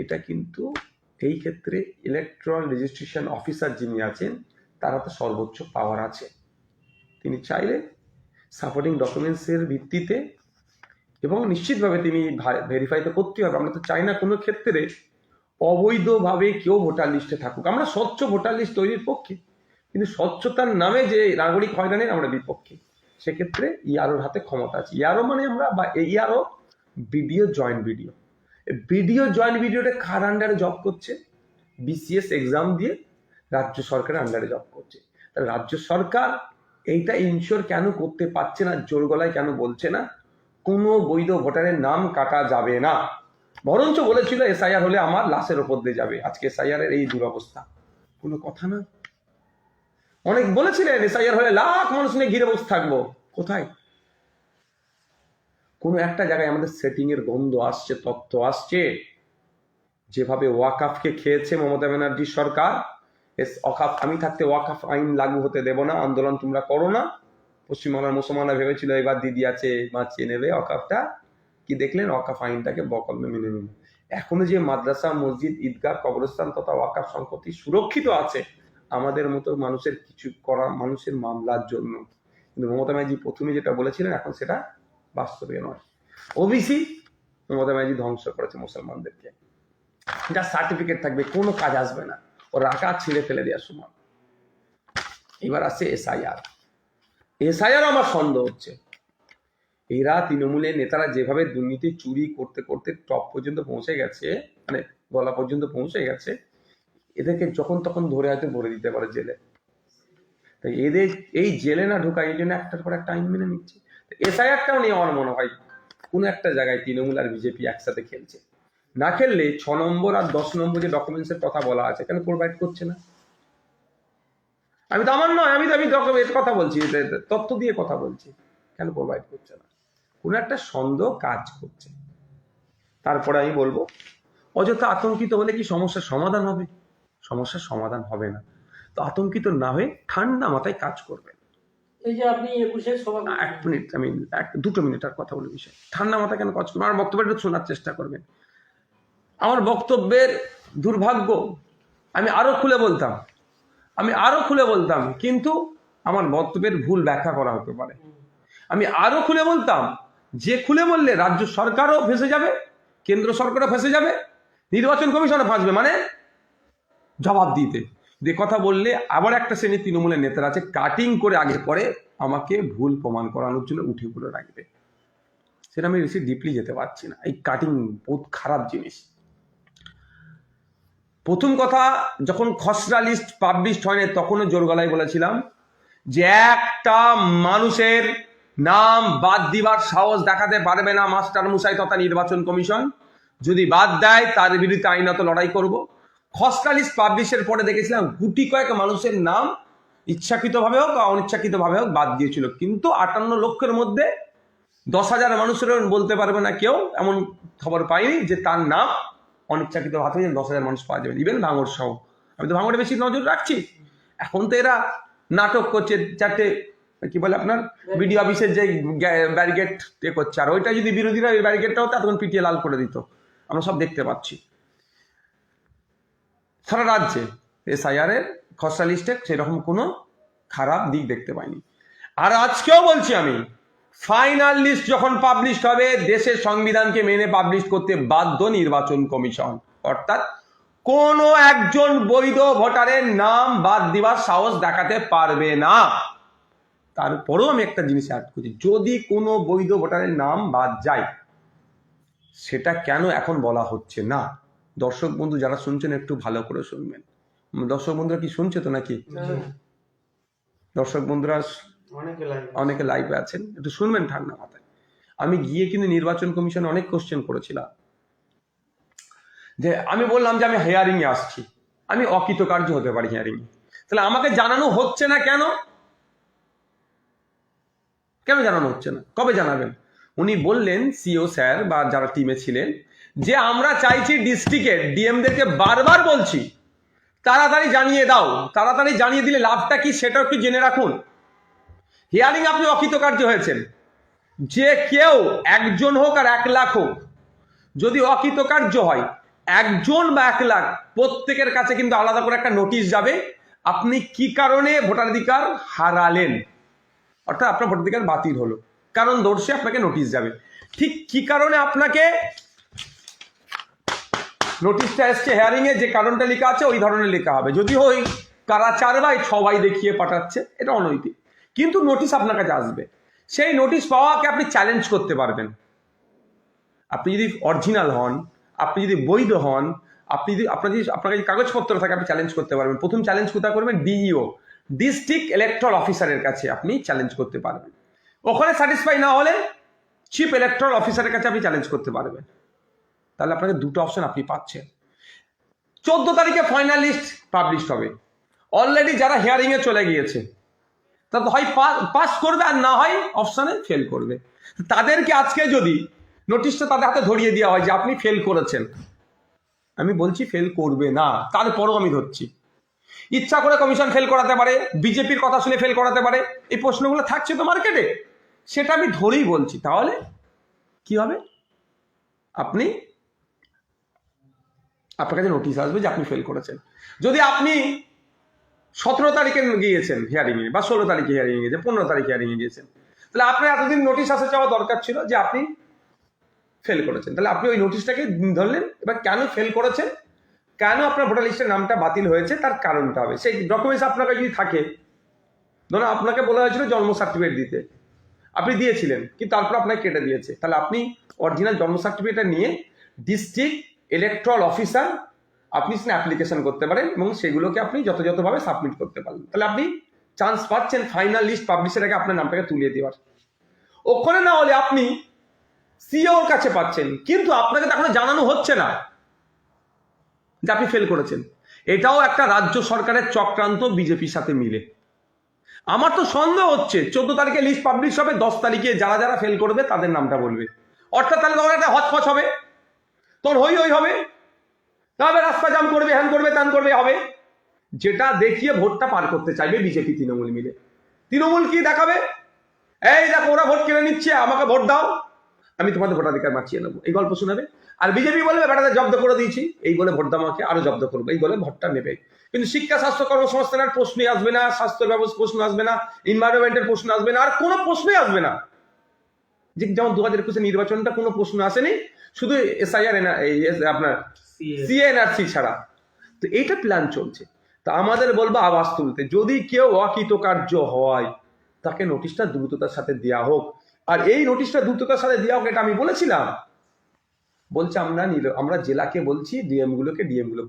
এটা কিন্তু এই ক্ষেত্রে ইলেকট্রাল রেজিস্ট্রেশন অফিসার যিনি আছেন, তারা তো সর্বোচ্চ পাওয়ার আছে। তিনি চাইলে সাপোর্টিং ডকুমেন্টসের ভিত্তিতে, এবং নিশ্চিতভাবে তিনি ভেরিফাই তো করতে হবে। আমরা তো চাই না কোনো ক্ষেত্রে অবৈধভাবে কেউ ভোটার লিস্টে থাকুক। আমরা স্বচ্ছ ভোটার লিস্ট তৈরির পক্ষে, কিন্তু স্বচ্ছতার নামে যে নাগরিক হয়রানির আমরা বিপক্ষে। সেক্ষেত্রে ইয়ারোর হাতে ক্ষমতা আছে। ইয়ারো মানে আমরা, বা ইয়ারো BDO joint BDO. BDO joint বিডিওটা কার আন্ডারে জব করছে? বিসিএস এক্সাম দিয়ে রাজ্য সরকারের আন্ডারে জব করছে। তাহলে রাজ্য সরকার এইটা ইনশিওর কেন করতে পারছে না, জোর গলায় কেন বলছে না কোনো বৈধ ভোটারের নাম কাটা যাবে না? বরঞ্চ বলেছিল এসআইআর হলে আমার লাশের ওপর দিয়ে যাবে। আজকে এসআইআর এর এই দুরবস্থা, কোনো কথা না। অনেক বলেছিলেন এসআইআর হলে লাখ মানুষ নিয়ে ঘিরে বসে থাকবো, কোথায়? কোনো একটা জায়গায় আমাদের সেটিং এর গন্ধ আসছে, তথ্য আসছে। যেভাবে ওয়াকাফকে খেয়েছে মমতা ব্যানার্জির সরকার, ওয়াকাফ আমি থাকতে ওয়াকাফ আইন লাগু হতে দেব না, আন্দোলন তোমরা করো না। পশ্চিমবাংলার মুসলমানরা ভেবেছিল এবার দিদি আছে বাঁচিয়ে নেবে ওয়াকাফটা, কি দেখলেন? ওয়াকাফ আইনটাকে বকলমে মেনে নিল। এখনো যে মাদ্রাসা, মসজিদ, ঈদগাহ, কবরস্থান তথা ওয়াকাফ সম্পত্তি সুরক্ষিত আছে আমাদের মতো মানুষের কিছু করা মানুষের মামলার জন্য, কিন্তু মমতা ব্যানার্জি প্রথমে যেটা বলেছিলেন এখন সেটা বাস্তবে নয়। ওবিসি মমতা ব্যানার্জি ধ্বংস করেছে মুসলমানদেরকে। যা সার্টিফিকেট থাকবে কোনো কাজ আসবে না, ও রাখা ছিঁড়ে ফেলে দেওয়ার সময়। এবার আসছে এসআইআর আমার সন্দেহ হচ্ছে এরা তৃণমূলের নেতারা যেভাবে দুর্নীতি চুরি করতে করতে টপ পর্যন্ত পৌঁছে গেছে, মানে গলা পর্যন্ত পৌঁছে গেছে, এদেরকে যখন তখন ধরে হয়তো ভরে দিতে পারে জেলে। তাই এদের এই জেলে না ঢোকা, এই জন্য একটার পর একটা আইন মেনে নিচ্ছে। এসআইআরটাও নিয়ে আমার মনে হয় কোনো একটা জায়গায় তৃণমূল আর বিজেপি একসাথে খেলছে। না খেললে 6 নম্বর আর 10 নম্বর যে ডকুমেন্টসের কথা বলা আছে কেন প্রোভাইড করছে না? আমি তো আমার নয়, আমি কথা বলছি, তথ্য দিয়ে কথা বলছি, কেন প্রোভাইড করছে না? কোনো একটা সন্দেহ কাজ করছে। তারপরে আমি বলবো, অযথা আতঙ্কিত হলে কি সমস্যার সমাধান হবে? সমস্যার সমাধান হবে না। তো আতঙ্কিত না হয়ে ঠান্ডা মাথায় কাজ করবেন। এই যে আপনি 21-এর সভা, 1 মিনিট, আমি 2 মিনিট আর কথা বলে বিষয়। ঠান্ডা মাথায় কেন কাজ করবেন? আমার বক্তব্যটা একটু শোনার চেষ্টা করবেন। আমার বক্তব্যের দুর্ভাগ্য, আমি আরো খুলে বলতাম, কিন্তু আমার বক্তব্যের ভুল ব্যাখ্যা করা হতে পারে। আমি আরো খুলে বলতাম, যে খুলে বললে রাজ্য সরকারও ফেঁসে যাবে, কেন্দ্র সরকারও ফেঁসে যাবে, নির্বাচন কমিশনও ফাঁসবে, মানে জবাব দিতে। যে কথা বললে আবার একটা শ্রেণীর তৃণমূলের নেতারা আছে কাটিং করে আগে পরে আমাকে ভুল প্রমাণ করানোর জন্য উঠে পড়ে রাখবে। সেটা আমি বেশি ডিপলি যেতে পারছি না। এই কাটিং বহুত খারাপ জিনিস। প্রথম কথা, যখন খসড়া লিস্ট পাবলিশড হয়নি তখনও জোর গলায় বলেছিলাম যে একটা মানুষের নাম বাদ দিবার সাহস দেখাতে পারবে না মাস্টার মশাই তথা নির্বাচন কমিশন। যদি বাদ দেয় তার বিরুদ্ধে আইনত লড়াই করব। খসড়া লিস্ট পাবলিশের পরে দেখেছিলাম গুটি কয়েক মানুষের নাম ইচ্ছাকৃতভাবে হোক বা অনিচ্ছাকৃতভাবে হোক বাদ দিয়েছিল, কিন্তু 58 লক্ষের মধ্যে 10,000 মানুষের বলতে পারবে না কেউ এমন খবর পাইনি যে তার নাম অনিচ্ছাকৃত হাতে 10,000 মানুষ পাওয়া যাবে, ইভেন ভাঙড় সহ। আমি তো ভাঙড়ে বেশি নজর রাখছি। এখন তো এরা নাটক করছে, 4টে কি বলে আপনার বিডিও অফিসের যে ব্যারিকেড করছে, আর ওইটা যদি বিরোধীরা ওই ব্যারিকেডটা হতো তখন পিটিয়ে লাল করে দিত, আমরা সব দেখতে পাচ্ছি। সারা রাজ্যে এসআইআর এর খসড়া লিস্টে সেরকম কোনো খারাপ দিক দেখতে পাইনি। আর আজকেও বলছি আমি, ফাইনাল লিস্ট যখন পাবলিশ হবে দেশের সংবিধানকে মেনে পাবলিশ করতে বাধ্য নির্বাচন কমিশন। অর্থাৎ কোনো একজন বৈধ ভোটারের নাম বাদ দিবার সাহস দেখাতে পারবে না। তারপরেও আমি একটা জিনিস অ্যাড করছি, যদি কোনো বৈধ ভোটারের নাম বাদ যায় সেটা কেন এখন বলা হচ্ছে না? দর্শক বন্ধু যারা শুনছেন একটু ভালো করে শুনবেন। দর্শক বন্ধুরা কি শুনছে তো নাকি? দর্শক বন্ধুরা অনেকে লাইভে আছেন, একটু শুনবেন ঠান্ডা মাথায়। আমি গিয়ে কিন্তু নির্বাচন কমিশনে অনেক কোশ্চেন করেছিলাম, যে আমি বললাম যে আমি হিয়ারিং এ আসছি, আমি অকৃতকার্য হতে পারি হিয়ারিং এ, তাহলে আমাকে জানানো হচ্ছে না কেন? কেন জানানো হচ্ছে না? কবে জানাবেন? উনি বললেন, সিও স্যার বা যারা টিমে ছিলেন, যে আমরা চাইছি ডিস্ট্রিক্টের ডিএমদেরকে বারবার বলছি তাড়াতাড়ি জানিয়ে দাও, তাড়াতাড়ি জানিয়ে দিলে লাভটা কি সেটাও কি জেনে রাখুন। হিয়ারিং আপনি অকৃতকার্য হয়েছেন, যে কেউ একজন হোক আর 1 লাখ হোক, যদি অকৃতকার্য হয় 1 জন বা 1 লাখ, প্রত্যেকের কাছে কিন্তু আলাদা করে একটা নোটিশ যাবে, আপনি কি কারণে ভোটাধিকার হারালেন, অর্থাৎ আপনার ভোটাধিকার বাতিল হলো, কারণ দর্শে আপনাকে নোটিশ যাবে। ঠিক কি কারণে আপনাকে নোটিশটা এসছে হিয়ারিং এ, যে কারণটা লেখা আছে ওই ধরনের লেখা হবে। যদি ওই কারা 4 বাই 6 দেখিয়ে পাঠাচ্ছে, এটা অনৈতিক, কিন্তু নোটিশ আপনার কাছে আসবে। সেই নোটিশ পাওয়াকে আপনি চ্যালেঞ্জ করতে পারবেন। আপনি যদি অরিজিনাল হন, আপনি যদি বৈধ হন, আপনি যদি আপনার কাছে কাগজপত্র থাকে, আপনি চ্যালেঞ্জ করতে পারবেন। প্রথম চ্যালেঞ্জ কোথায় করবেন? ডিইও, ডিস্ট্রিক্ট ইলেকট্রাল অফিসারের কাছে আপনি চ্যালেঞ্জ করতে পারবেন। ওখানে স্যাটিসফাই না হলে চিফ ইলেকট্রাল অফিসারের কাছে আপনি চ্যালেঞ্জ করতে পারবেন। তাহলে আপনাকে 2টো অপশন আপনি পাচ্ছেন। 14 তারিখে ফাইনাল লিস্ট পাবলিশ হবে। অলরেডি যারা হিয়ারিং এ চলে গিয়েছে তারা হয় পাস করবে, আর না হয় অপশনে ফেল করবে। তাদেরকে আজকে যদি নোটিশটা তাদের হাতে ধরিয়ে দেওয়া হয় যে আপনি ফেল করেছেন, আমি বলছি ফেল করবে না, তারপরও আমি ধরছি। ইচ্ছা করে কমিশন ফেল করাতে পারে, বিজেপির কথা শুনে ফেল করাতে পারে, এই প্রশ্নগুলো থাকছে তো মার্কেটে, সেটা আমি ধরেই বলছি। তাহলে কি হবে? আপনার কাছে নোটিশ আসবে যে আপনি ফেল করেছেন। যদি আপনি 17 তারিখে গিয়েছেন হিয়ারিং এ, বা 16 তারিখে হিয়ারিং এ গিয়েছেন, 15 তারিখে হিয়ারিং এ গিয়েছেন, তাহলে আপনার এতদিন নোটিশ আসা চাওয়া দরকার ছিল যে আপনি ফেল করেছেন। তাহলে আপনি ওই নোটিশটাকে ধরলেন। এবার কেন ফেল করেছেন, কেন আপনার ভোটার লিস্টের নামটা বাতিল হয়েছে, তার কারণটা হবে। সেই ডকুমেন্টস আপনার কাছে যদি থাকে, ধরুন আপনাকে বলা হয়েছিল জন্ম সার্টিফিকেট দিতে, আপনি দিয়েছিলেন, কিন্তু তারপর আপনাকে কেটে দিয়েছে, তাহলে আপনি অরিজিনাল জন্ম সার্টিফিকেটটা নিয়ে ডিস্ট্রিক্ট ইলেকট্রাল অফিসার আপনি অ্যাপ্লিকেশন করতে পারেন, এবং সেগুলোকে আপনি যথাযথভাবে সাবমিট করতে পারেন। তাহলে আপনি চান্স পাচ্ছেন ফাইনাল লিস্ট পাবলিশের আগে আপনার নামটাকে তুলিয়ে দেওয়ার। ওখানে না হলে আপনি সিওর কাছে পাচ্ছেন, কিন্তু আপনাকে তো এখনো জানানো হচ্ছে না যে আপনি ফেল করেছেন। এটাও একটা রাজ্য সরকারের চক্রান্ত বিজেপির সাথে মিলে। আমার তো সন্দেহ হচ্ছে 14 তারিখে লিস্ট পাবলিশ হবে, 10 তারিখে যারা যারা ফেল করবে তাদের নামটা বলবে, অর্থাৎ তাহলে তখন একটা হচপচ হবে, তখন হই হবে, তবে রাস্তা জাম করবে, হ্যান করবে, ত্যান করবে, হবে, যেটা দেখিয়ে ভোটটা পার করতে চাইবে বিজেপি তৃণমূল মিলে। তৃণমূল কি দেখাবে? এই দেখো ওরা ভোট কেড়ে নিচ্ছে, আমাকে ভোট দাও, আমি তোমাদের ভোটাধিকার বাঁচিয়ে নেবো, এই গল্প শোনাবে। আর বিজেপি বলবে বেটাদের জব্দ করে দিয়েছি, এই বলে ভোট দাও আমাকে, আরো জব্দ করবো, এই বলে ভোটটা নেবে। কিন্তু শিক্ষা, স্বাস্থ্য, কর্মসংস্থানের প্রশ্নই আসবে না, স্বাস্থ্য ব্যবস্থা প্রশ্ন আসবে না, এনভায়রনমেন্টের প্রশ্ন আসবে না, আর কোনো প্রশ্নই আসবে না। যেমন 2021 নির্বাচনটা কোনো প্রশ্ন আসেনি, শুধু এসআইআর আপনার সিএনআরসি ছাড়া। তো এইটা প্ল্যান চলছে। তা আমাদের বলবো আওয়াজ তুলতে, যদি কেউ অকৃতকার্য হয় তাকে নোটিশটা দ্রুততার সাথে দেওয়া হোক। আর এই নোটিশটা দ্রুততার সাথে দেওয়া হোক, এটা আমি বলেছিলাম। বলছে আমরা জেলাকে বলছি, ডিএম গুলো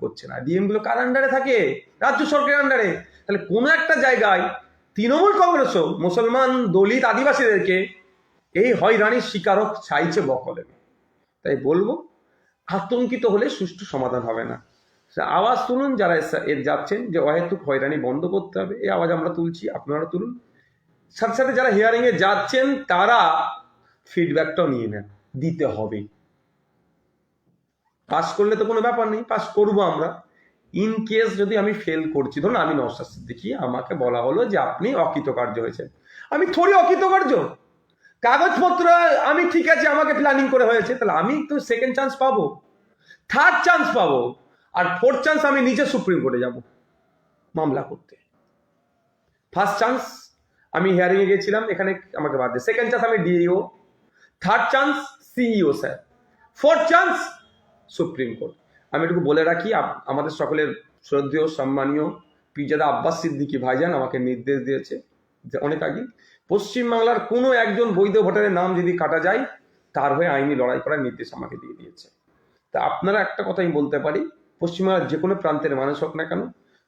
করছে না। ডিএম গুলো কার আন্ডারে থাকে? রাজ্য সরকারের আন্ডারে। তাহলে কোনো একটা জায়গায় তৃণমূল কংগ্রেসও মুসলমান, দলিত, আদিবাসীদেরকে এই হয়রানির স্বীকারক চাইছে বকলে। তাই বলবো, আতঙ্কিত হলে সুষ্ঠু সমাধান হবে না। আওয়াজ তুলুন যারা এর যাচ্ছেন, যে অহেতুক হয়রানি বন্ধ করতে হবে, এই আওয়াজ আমরা তুলছি, আপনারা তুলুন। সাথে সাথে যারা হিয়ারিং এ যাচ্ছেন তারা ফিডব্যাকটাও নিয়ে নেন, দিতে হবে। পাস করলে তো কোনো ব্যাপার নেই, পাস করবো আমরা। ইন কেস যদি আমি ফেল করছি, ধরুন আমি নওশাদ সিদ্দিকী, আমাকে বলা হলো যে আপনি অকৃতকার্য হয়েছেন, আমি থোড়ি অকৃতকার্য, কাগজপত্র আমি ঠিক আছে, আমাকে প্ল্যানিং করে হয়েছে, তাহলে আমি তো সেকেন্ড চান্স পাবো, থার্ড চান্স পাবো, আর ফোর্থ চান্স আমি নিজে সুপ্রিম কোর্টে যাব মামলা করতে। ফার্স্ট চান্স আমি হিয়ারিং এ গেছিলাম, এখানে আমাকে বাদ দেয়। সেকেন্ড চান্স আমি DEO, third chance CEO sir, fourth chance supreme court. আমি এটুকু বলে রাখি, আমাদের সকলের শ্রদ্ধেয় সম্মানীয় পিজাদা আব্বাস সিদ্দিকী ভাইজান আমাকে নির্দেশ দিয়েছে যে অনেক আগে, পশ্চিমবাংলার কোনো একজন বৈধ ভোটারের নাম যদি কাটা যায় তার হয়ে আইনি লড়াই করার নির্দেশ আমাকে দিয়ে দিয়েছে। তা আপনারা একটা কথা আমি বলতে পারি, পশ্চিমবাংলার যে কোনো প্রান্তের মানুষ হোক না কেন,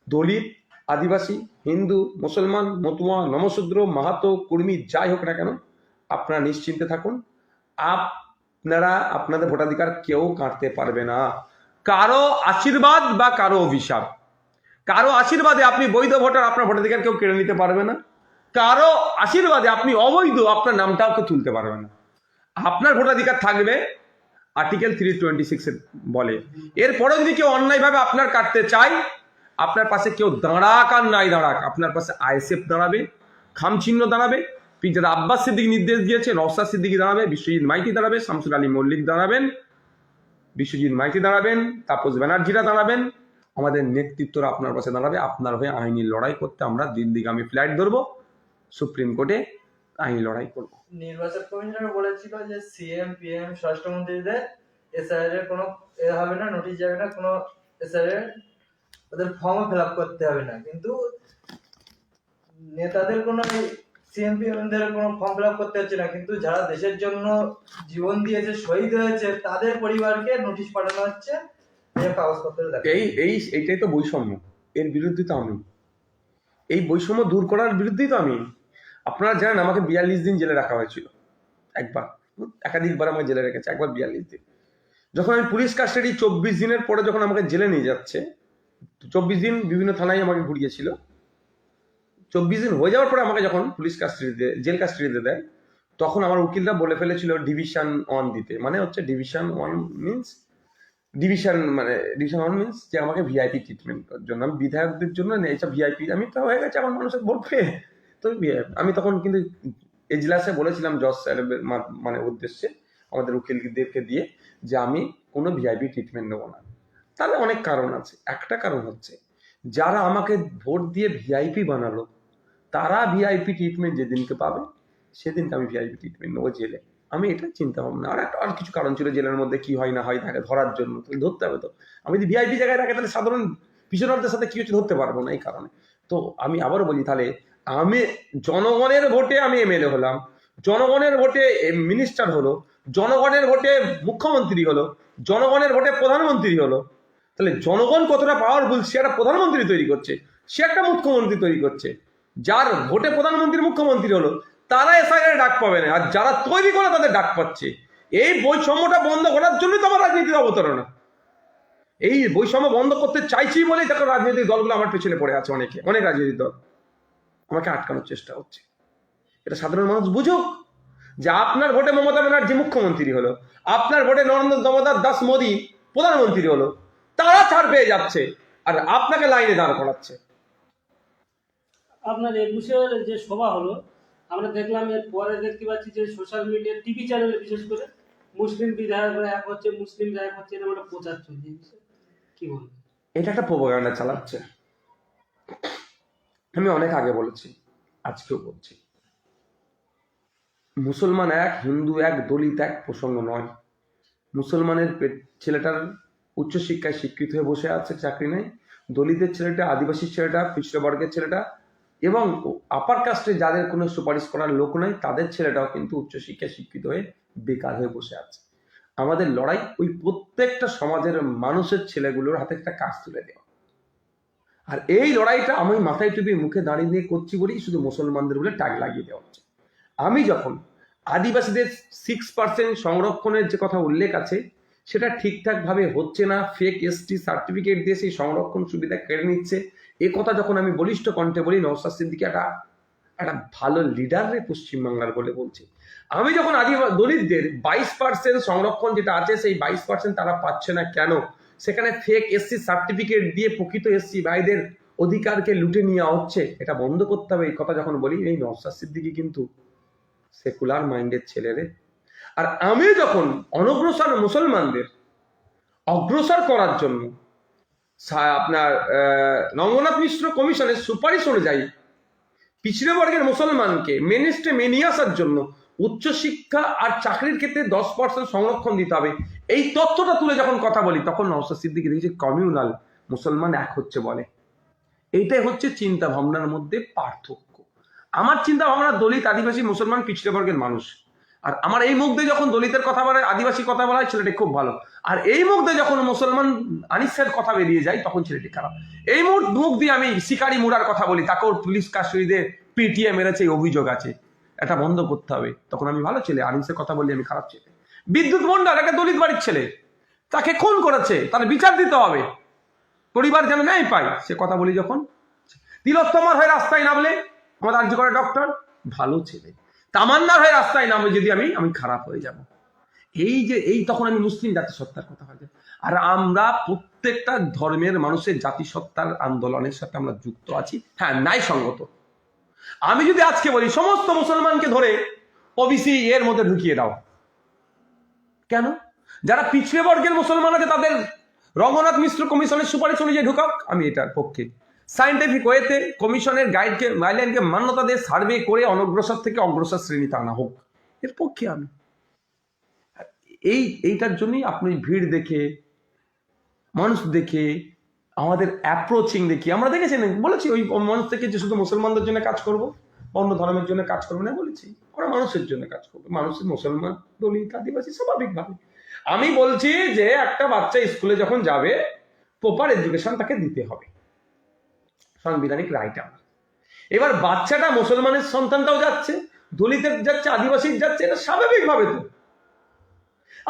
দলিত, আদিবাসী, হিন্দু, মুসলমান, মতুয়া, নমশূদ্র, মাহাতো, কুর্মী, যাই হোক না কেন, আপনারা নিশ্চিন্তে থাকুন। আপনারা আপনাদের ভোটাধিকার কেউ কাটতে পারবে না। কারো আশীর্বাদ বা কারো অভিশাপ, কারো আশীর্বাদে আপনি বৈধ ভোটার, আপনার ভোটাধিকার কেউ কেড়ে নিতে পারবে না। কারো আশীর্বাদে আপনি অবৈধ, আপনার নামটাও কেউ তুলতে পারবে না। আপনার ভোটাধিকার থাকবে আর্টিকেল 326 বলে। এরপরেও যদি কেউ অন্যায়ভাবে আপনার কাটতে চায়, আপনার পাশে কেউ দাঁড়াক আর নাই দাঁড়াক, আপনার পাশে আইএসএফ দাঁড়াবে, খামচিহ্ন দাঁড়াবে, পিজার আব্বাস সিদ্দিকী নির্দেশ দিয়েছে, নওশাদ সিদ্দিকী দাঁড়াবে, বিশ্বজিৎ মাইতি দাঁড়াবে, শামসুল আলী মল্লিক দাঁড়াবেন, বিশ্বজিৎ মাইতি দাঁড়াবেন, তাপস ব্যানার্জিরা দাঁড়াবেন। আমাদের নেতৃত্বরা আপনার পাশে দাঁড়াবে। আপনার হয়ে আইনি লড়াই করতে আমরা দিল্লিগামী ফ্লাইট ধরবো, সুপ্রিম কোর্টে আইনি লড়াই করব। নির্বাচন কমিশনার বলেছিল যে সিএম পিএম স্বরাষ্ট্রমন্ত্রীদের এসআইআর এর কোনো হবে না, নোটিশ যাবে না, কোনো এসআইআর ওদের ফর্ম ফিল আপ করতে হবে না, কিন্তু নেতাদের কোনো সিএম পিএমদের কোনো ফর্ম ফিল আপ করতে হচ্ছে না, কিন্তু যারা দেশের জন্য জীবন দিয়েছে, শহীদ হয়েছে, তাদের পরিবারকে নোটিশ পাঠানো হচ্ছে যে কাগজপত্র দেখো। এইটাই তো বৈষম্য, এর বিরুদ্ধে তো আমি, এই বৈষম্য দূর করার বিরুদ্ধেই তো আমি। আপনারা জানেন আমাকে 42 দিন জেলে রাখা হয়েছিল, একবার, একাধিকবার আমাকে জেলে রেখেছে, একবার 42 দিন। যখন আমি পুলিশ কাস্টাডি 24 দিনের পরে যখন আমাকে জেলে নিয়ে যাচ্ছে, 24 দিন বিভিন্ন থানায় আমাকে ঘুরিয়েছিল, 24 দিন হয়ে যাওয়ার পরে আমাকে যখন পুলিশ কাস্টাডিতে, জেল কাস্টাডিতে দেয়, তখন আমার উকিলরা বলে ফেলেছিল ডিভিশন 1 দিতে। মানে হচ্ছে ডিভিশন 1 মিনস ডিভিশন 1 মিনস যে আমাকে ভিআইপি ট্রিটমেন্টের জন্য, আমি বিধায়কদের জন্য এইসব ভিআইপি, আমি তো হয়ে গেছে এখন মানুষের বলবে তো আমি তখন কিন্তু এজলাসে বলেছিলাম জজ স্যারের মানে উদ্দেশ্যে আমাদের উকিলদেরকে দিয়ে যে আমি কোনো ভিআইপি ট্রিটমেন্ট নেবো না। তাহলে অনেক কারণ আছে। একটা কারণ হচ্ছে যারা আমাকে ভোট দিয়ে ভিআইপি বানালো, তারা ভিআইপি ট্রিটমেন্ট যেদিনকে পাবে সেদিনকে আমি ভিআইপি ট্রিটমেন্ট নেবো জেলে। আমি এটা চিন্তা ভাবনা। আর কিছু কারণ ছিল, জেলের মধ্যে কি হয় না হয় তাকে ধরার জন্য, তাহলে ধরতে হবে তো। আমি যদি ভিআইপি জায়গায় রাখে তাহলে সাধারণ পিছনারদের সাথে কি হচ্ছে ধরতে পারবো না, এই কারণে। তো আমি আবারও বলি, তাহলে আমি জনগণের ভোটে আমি এমএলএ হলাম, জনগণের ভোটে মিনিস্টার হলো, জনগণের ভোটে মুখ্যমন্ত্রী হলো, জনগণের ভোটে প্রধানমন্ত্রী হলো। তাহলে জনগণ কতটা পাওয়ারফুল, সে একটা প্রধানমন্ত্রী তৈরি করছে, সে একটা মুখ্যমন্ত্রী তৈরি করছে। যার ভোটে প্রধানমন্ত্রী মুখ্যমন্ত্রী হলো তারা এসআইআর ডাক পাবে না, আর যারা তৈরি করে তাদের ডাক পাচ্ছে। এই বৈষম্যটা বন্ধ করার জন্যই তো আমার রাজনীতির অবতারণা। এই বৈষম্য বন্ধ করতে চাইছি বলেই দেখো রাজনৈতিক দলগুলো আমার পেছনে পড়ে আছে, অনেক রাজনৈতিক দল আমাকে আটকানোর চেষ্টা হচ্ছে। এটা সাধারণ মানুষ বুঝুক যে আপনার ভোটে মমতা ব্যানার্জি মুখ্যমন্ত্রী হলো, আপনার ভোটে নরেন্দ্র দামোদর দাস মোদী প্রধানমন্ত্রী হলো, তারা ছাড় পেয়ে যাচ্ছে আর আপনাকে লাইনে দাঁড় করাচ্ছে। আপনার 21-এর যে সভা হলো, আমরা দেখলাম এর পরে দেখতে পাচ্ছি যে সোশ্যাল মিডিয়া, টিভি চ্যানেলে বিশেষ করে মুসলিম বিধায়করা এক হচ্ছে, মুসলিমরা এক হচ্ছে, এরকম একটা প্রচার চলছে, কি বলবেন? এটা একটা প্রোপাগান্ডা চালাচ্ছে। আমি অনেক আগে বলেছি, আজকেও বলছি, মুসলমান এক, হিন্দু এক, দলিত এক প্রসঙ্গ নয়। মুসলমানের ছেলেটার উচ্চশিক্ষায় শিক্ষিত হয়ে বসে আছে, চাকরি নেই। দলিতের ছেলেটা, আদিবাসী ছেলেটা, পিছড়া বর্গের ছেলেটা এবং আপার কাস্টে যাদের কোনো সুপারিশ করার লোক নাই, তাদের ছেলেটাও কিন্তু উচ্চশিক্ষায় শিক্ষিত হয়ে বেকার হয়ে বসে আছে। আমাদের লড়াই ওই প্রত্যেকটা সমাজের মানুষের ছেলেগুলোর হাতে একটা কাজ তুলে দেওয়া। আর এই লড়াইটা আমি মাথায় টুপি মুখে দাঁড়িয়ে দিয়ে করছি বলেই শুধু মুসলমানদের বলে ট্যাগ লাগিয়ে দেওয়া হচ্ছে। আমি যখন আদিবাসীদের 6% সংরক্ষণের যে কথা উল্লেখ আছে সেটা ঠিকঠাক ভাবে হচ্ছে না, ফেক এসটি সার্টিফিকেট দিয়ে সেই সংরক্ষণ সুবিধা কেড়ে নিচ্ছে, এ কথা যখন আমি বলিষ্ঠ কণ্ঠে বলি, নওশাদ সিদ্দিকী একটা ভালো লিডার রে পশ্চিমবাংলার বলে বলছে। আমি যখন দলিতদের 22% সংরক্ষণ যেটা আছে সেই 22% তারা পাচ্ছে না কেন, সেখানে ফেক এসসি সার্টিফিকেট দিয়ে প্রকৃত এসসি ভাইদের অধিকারকে লুটে নেওয়া হচ্ছে, এটা বন্ধ করতে হবে, এই কথা যখন বলি, এই নওশাদ সিদ্দিকী কিন্তু সেকুলার মাইন্ডের ছেলেরে। আর আমি যখন অনগ্রসর মুসলমানদের অগ্রসর করার জন্য আপনার রঙ্গনাথ মিশ্র কমিশনের সুপারিশ অনুযায়ী পিছড়ে বর্গের মুসলমানকে মেন স্ট্রিমে নিয়ে আসার জন্য উচ্চশিক্ষা আর চাকরির ক্ষেত্রে 10% সংরক্ষণ দিতে হবে, এই তথ্যটা তুলে যখন কথা বলি, তখন নওশাদ সিদ্দিকী দেখি যে কমিউনাল মুসলমান এক হচ্ছে বলে। এইটাই হচ্ছে চিন্তা ভাবনার মধ্যে পার্থক্য। আমার চিন্তা ভাবনা দলিত, আদিবাসী, মুসলমান, পিছড়ে বর্গের মানুষ। আর আমার এই মুখ দিয়ে যখন দলিতের কথা বলে, আদিবাসী কথা বলা হয়, ছেলেটি খুব ভালো। আর এই মুখ দিয়ে যখন মুসলমান আনিসের কথা বেরিয়ে যায় তখন ছেলেটি খারাপ। এই মুখ দিয়ে আমি শিকারি মুড়ার কথা বলি, তাকেও পুলিশ কাস্টডিতে পিটিয়ে মেরেছে, এই অভিযোগ আছে, এটা বন্ধ করতে হবে, তখন আমি ভালো ছেলে। আনিসের কথা বললি আমি খারাপ ছেলে। বিদ্যুৎ মন্ডল একটা দলিত বাড়ির ছেলে, তাকে খুন করেছে, তার বিচার দিতে হবে, পরিবার যেন ন্যায় পায়, সে কথা বলি যখন। তিলোত্তমার হয়ে রাস্তায় নামলে আমাদের রাজ্য করে ডক্টর, ভালো ছেলে। তামান্নার হয়ে রাস্তায় নামলে যদি আমি খারাপ হয়ে যাব। এই তখন আমি মুসলিম জাতিসত্তার কথা হয়। আর আমরা প্রত্যেকটা ধর্মের মানুষের জাতিসত্তার আন্দোলনের সাথে আমরা যুক্ত আছি, হ্যাঁ, ন্যায়সঙ্গত। আমি যদি আজকে বলি সমস্ত মুসলমানকে ধরে ওবিসি এর মধ্যে ঢুকিয়ে দাও, কেন? যারা পিছড়ে বর্গের মুসলমান আছে তাদের রঙ্গনাথ মিশ্র কমিশনের সুপারিশ অনুযায়ী ঢুকাক, আমি এটার পক্ষে। সায়েন্টিফিক ওয়েতে কমিশনের গাইডলাইনকে মান্যতা দিয়ে সার্ভে করে অনগ্রসর থেকে অগ্রসর শ্রেণীতে আনা হোক, এর পক্ষে আমি। এইটার জন্যই আপনি ভিড় দেখে, মানুষ দেখে, আমাদের অ্যাপ্রোচিং দেখি, আমরা দেখেছেন, বলেছি ওই মানুষ থেকে যে শুধু মুসলমানদের জন্য কাজ করব, অন্য ধর্মের জন্য কাজ করবো না, বলেছি আমরা মানুষের জন্য কাজ করবো। মানুষের মুসলমান, দলিত, আদিবাসী স্বাভাবিকভাবে। আমি বলছি যে একটা বাচ্চা স্কুলে যখন যাবে প্রপার এডুকেশন তাকে দিতে হবে, সাংবিধানিক রাইট আমার। এবার বাচ্চাটা মুসলমানের সন্তানটাও যাচ্ছে, দলিতের যাচ্ছে, আদিবাসীর যাচ্ছে, এটা স্বাভাবিকভাবে। তো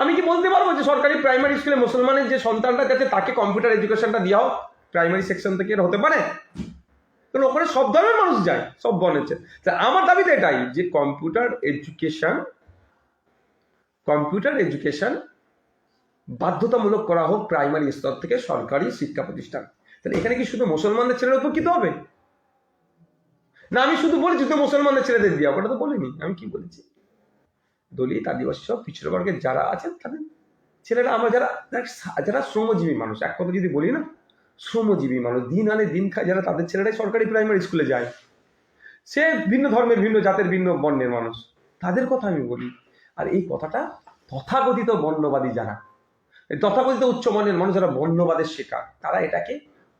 আমি কি বলতে পারবো যে সরকারি প্রাইমারি স্কুলে মুসলমানের যে সন্তানটা যাচ্ছে তাকে কম্পিউটার এডুকেশনটা দেওয়া হোক প্রাইমারি সেকশন থেকে? এটা হতে পারে? কারণ ওখানে সব ধরনের মানুষ যায়, সব বর্ণের। আমার দাবি তো এটাই যে কম্পিউটার এডুকেশন বাধ্যতামূলক করা হোক প্রাইমারি স্তর থেকে সরকারি শিক্ষা প্রতিষ্ঠান। তাহলে এখানে কি শুধু মুসলমানদের ছেলেরা উপকৃত হবে? না আমি শুধু বলেছি তো মুসলমানদের ছেলেদের দিয়া, ওটা তো বলিনি। আমি কি বলেছি? দলিত, আদিবাসী সব পিছড়ে বর্গের যারা আছেন তাদের ছেলেরা, আমরা যারা শ্রমজীবী মানুষ, এক কথা যদি বলি না, শ্রমজীবী মানুষ, দিন আনে দিন খায় যারা, তাদের ছেলেরাই সরকারি প্রাইমারি স্কুলে যায়। সে ভিন্ন ধর্মের, ভিন্ন জাতের, ভিন্ন বর্ণের মানুষ, তাদের কথা আমি বলি। আর এই কথাটা তথাকথিত বর্ণবাদী যারা, তথাকথিত উচ্চমানের মানুষ যারা বর্ণবাদের শিকার, তারা এটাকে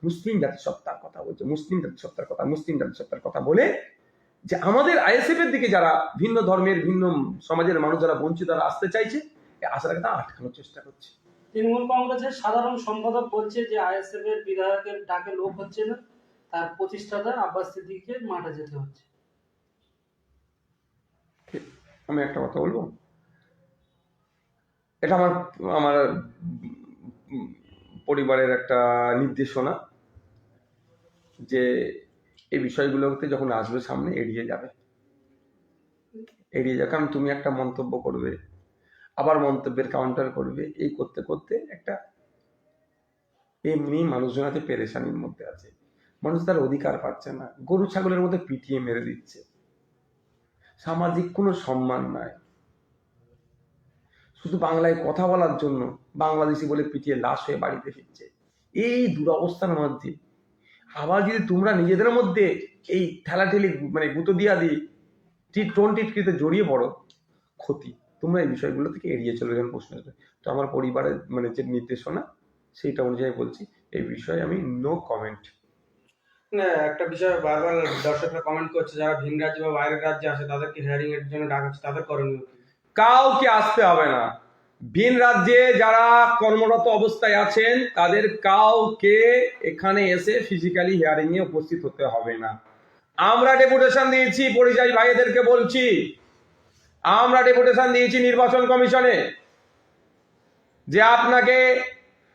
মুসলিম জাতিসত্তার কথা বলছে, মুসলিম জাতিসত্তার কথা বলে যে আমাদের আইএসএফ এর দিকে যারা ভিন্ন ধর্মের, ভিন্ন সমাজের মানুষ যারা বঞ্চিত, তারা আসতে চাইছে, আসাটাকে তারা আটকানোর চেষ্টা করছে। তৃণমূল কংগ্রেসের সাধারণ সম্পাদক বলছে যে আইএসএফ এর বিধায়কের ডাকে লোক হচ্ছে না, তার প্রতিষ্ঠাতা আব্বাস সিদ্দিকীকে মাঠে যেতে হচ্ছে। আমি একটা কথা বলবো, এটা আমার পরিবারের একটা নির্দেশনা যে এই বিষয়গুলোতে যখন আসবে সামনে এড়িয়ে যাবে। কারণ তুমি একটা মন্তব্য করবে, আবার মন্তব্যের কাউন্টার করবে, এই করতে করতে একটা এমনি মানুষজন আছে পেরেশানির মধ্যে আছে, মানুষ তার অধিকার পাচ্ছে না, গরু ছাগলের মধ্যে পিটিয়ে মেরে দিচ্ছে, সামাজিক কোনো সম্মান নাই, শুধু বাংলায় কথা বলার জন্য বাংলাদেশি বলে পিটিয়ে লাশ হয়ে বাড়িতে ফিরছে। এই দুরবস্থার মধ্যে আবার যদি তোমরা নিজেদের মধ্যে এই ঠেলাঠেলি গুঁতো দিয়া দিয়ে টিটকৃতে জড়িয়ে পড়ো, ক্ষতি। তোমরা এই বিষয়গুলো থেকে এড়িয়ে চলে যান প্রশ্ন। তো আমার পরিবারের যে নির্দেশনা সেইটা অনুযায়ী বলছি, এই বিষয়ে আমি নো কমেন্ট। না, একটা বিষয় বারবার দর্শকরা কমেন্ট করছে, যারা ভিন রাজ্যে বা বাইরের রাজ্যে আসে তাদেরকে হিয়ারিং এর জন্য ডাকা হচ্ছে, তাদের করণীয় কি? কাউকে আসতে হবে না। ভিন রাজ্যে যারা কর্মরত অবস্থায় আছেন তাদের কাউকে এখানে এসে ফিজিক্যালি হিয়ারিং এ উপস্থিত হতে হবে না। আমরা ডেপুটেশন দিয়েছি, পরিযায়ী ভাইদেরকে বলছি, আমরা ডেপুটেশন দিয়েছি নির্বাচন কমিশনে যে আপনাকে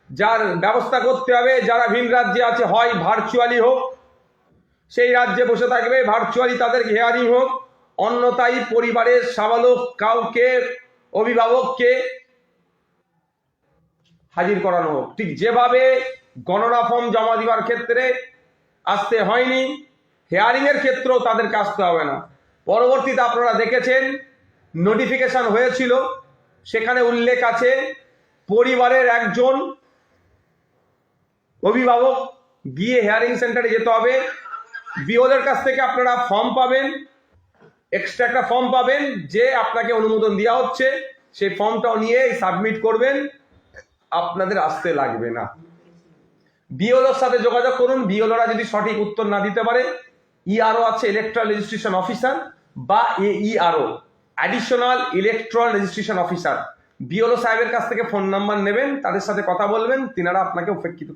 যার ব্যবস্থা করতে হবে, যারা ভিন রাজ্যে আছে, হয় ভার্চুয়ালি হোক, সেই রাজ্যে বসে থাকবে, ভার্চুয়ালি তাদের হিয়ারিং হোক, অন্যথায় পরিবারের সাবালক কাউকে, অভিভাবককে হাজির করানো হোক। ঠিক যেভাবে গণনা ফর্ম জমা দিবার ক্ষেত্রে আসতে হয়নি, হিয়ারিং এর ক্ষেত্রেও তাদেরকে আসতে হবে না। পরবর্তীতে আপনারা দেখেছেন নোটিফিকেশন হয়েছিল, সেখানে উল্লেখ আছে পরিবারের একজন অভিভাবক গিয়ে হিয়ারিং সেন্টারে যেতে হবে। বিওলের কাছ থেকে আপনারা ফর্ম পাবেন, এক্সট্রা একটা ফর্ম পাবেন যে আপনাকে অনুমোদন দেওয়া হচ্ছে, সেই ফর্মটাও নিয়ে সাবমিট করবেন, আপনাদের আসতে লাগবে না। বিওলোর সাথে যোগাযোগ করুন, বিওলোরা যদি সঠিক উত্তর না দিতে পারে, ইআরও আছে, ইলেকট্রাল রেজিস্ট্রেশন অফিসার বা এইআরও, additional electron registration officer, BLO সাহেবের কাছ থেকে ফোন নাম্বার নেবেন, তাদের সাথে কথা বলবেন, তিনারা আপনাকে অপেক্ষা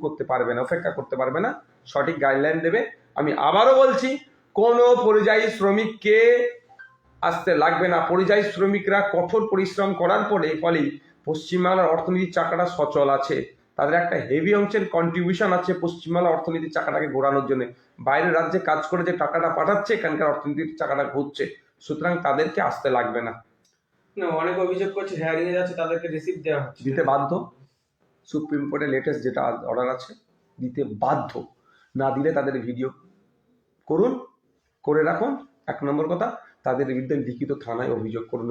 করতে পারবে না, সঠিক গাইডলাইন দেবে। আমি আবারও বলছি, কোনো পরিযায়ী শ্রমিককে আসতে লাগবে না। পরিযায়ী শ্রমিকরা কঠোর পরিশ্রম করার ফলে পশ্চিমবাংলার অর্থনীতির চাকাটা সচল আছে। তাদের একটা হেভি অংশের কন্ট্রিবিউশন আছে পশ্চিমবাংলার অর্থনীতির চাকাটাকে ঘোরানোর জন্য। বাইরের রাজ্যে কাজ করে যে টাকাটা পাঠাচ্ছে, এখানকার অর্থনীতির চাকাটা ঘুরছে, সুতরাং তাদেরকে আসতে লাগবে না। না, অনেক অভিযোগ করছে হেয়ারিং এ যাচ্ছে তাদেরকে রিসিভ দেওয়া হচ্ছে দিতে বাধ্য, সুপ্রিম কোর্টের লেটেস্ট যেটা অর্ডার আছে, দিতে বাধ্য। না দিলে তাদের ভিডিও করুন, করে রাখুন। 1 নম্বর কথা, তাদের বিরুদ্ধে লিখিত থানায় অভিযোগ করুন।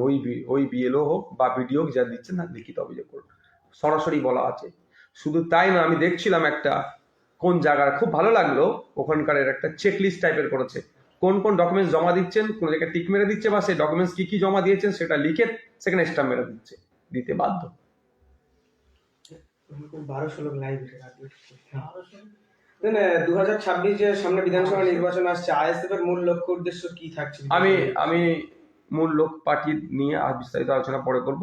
ওই বিএলও হোক বা বিডিও হোক, যা দিচ্ছেন না, লিখিত অভিযোগ করুন, সরাসরি বলা আছে। শুধু তাই না, আমি দেখছিলাম একটা কোন জায়গার, খুব ভালো লাগলো, ওখানকার একটা চেকলিস্ট টাইপের করেছে, কোন কোন ডকুমেন্টস জমা দিচ্ছেন, কোন জায়গায় টিক মেরে দিচ্ছে, বা সেই ডকুমেন্টস কি কি জমা দিয়েছেন সেটা লিখে সেখানে স্টাম্প মেরে দিচ্ছে, দিতে বাধ্য। খুব 1200 লোক লাইভ এটা রাখবে। 2026 যে সামনে বিধানসভা নির্বাচন আসছে, আইএসএফ এর মূল লক্ষ্য উদ্দেশ্য কি থাকছে? আমি মূল লোক পার্টি নিয়ে আর বিস্তারিত আলোচনা পরে করব।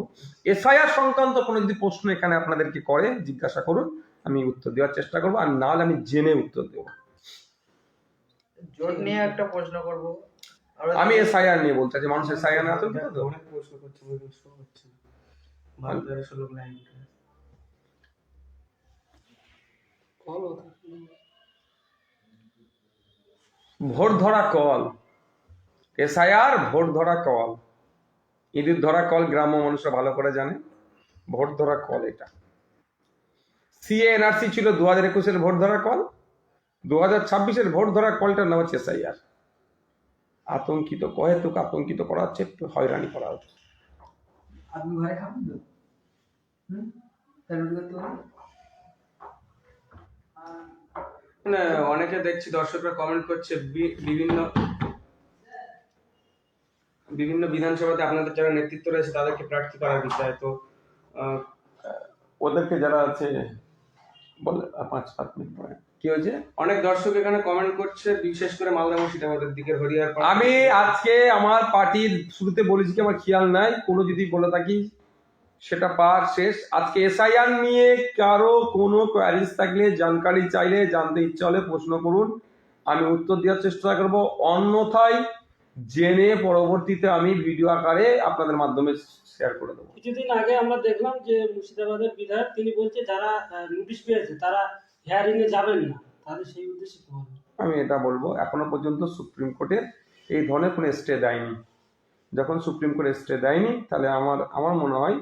এসআইআর সংক্রান্ত কোনো যদি প্রশ্ন এখানে আপনাদেরকে করে, জিজ্ঞাসা করুন, আমি উত্তর দেওয়ার চেষ্টা করবো, আর না হলে আমি জেনে উত্তর দেবো। জোট নিয়ে একটা প্রশ্ন করব। আমি এসআইআর নিয়ে বলতে চাই, মানুষ এসআইআর নিয়ে আতঙ্কিত তো। অনেক প্রশ্ন করছে, ওই শো হচ্ছে না। 1200 লোক লাইভ উঠে আছে। ভোট ধরা কল, এসআইআর ভোট ধরা কল, ইঁদুর ধরা কল গ্রাম্য মানুষরা ভালো করে জানে, ভোট ধরা কল এটা। সিএ এনআরসি ছিল 2021-এর ভোট ধরা কল, 2026-এর ভোট ধরা কলটার নাম হচ্ছে এসআইআর। আতঙ্কিত কহেতুক আতঙ্কিত করা হচ্ছে, একটু হয়রানি করা হচ্ছে। আপনি ঘরে খাবেন তো? তাহলে করতে হবে। মানে অনেকে দেখছি দর্শকরা কমেন্ট করছে বিভিন্ন বিভিন্ন বিধানসভাতে আপনাদের যারা নেতৃত্ব রয়েছে তাদেরকে প্রার্থী করার বিষয়ে। তো ওদেরকে যারা আছে বলে 5 মিনিট পরে কি হয়েছে। অনেক দর্শক এখানে কমেন্ট করছে, বিশেষ করে মালদা মুর্শিদাবাদের দিকের হরিয়ার। আমি আজকে আমার পার্টির শুরুতে বলেছি কি আমার খেয়াল নাই, কোনো যদি বলে থাকি সেটা পার শেষ। আজকে এসআইআর নিয়ে কারো কোনো কোয়ারিজ থাকলে, জানকারি চাইলে, জানতে ইচ্ছা হলে প্রশ্ন করুন, আমি উত্তর দেওয়ার চেষ্টা করব। অন্যথায় জেনে পরবর্তীতে আমি ভিডিও আকারে আপনাদের মাধ্যমে শেয়ার করে দেবো। কিছুদিন আগে আমরা দেখলাম যে মুর্শিদাবাদের বিধায়ক তিনি বলছে যারা নোটিশ পেয়েছে তারা হিয়ারিং এ যাবেন না, তাদের সেই উদ্দেশ্যে কি বলবেন? আমি এটা বলবো, এখনো পর্যন্ত সুপ্রিম কোর্টের এই ধরনের কোনো স্টে দেয়নি। যখন সুপ্রিম কোর্ট স্টে দেয়নি, তাহলে আমার মনে হয়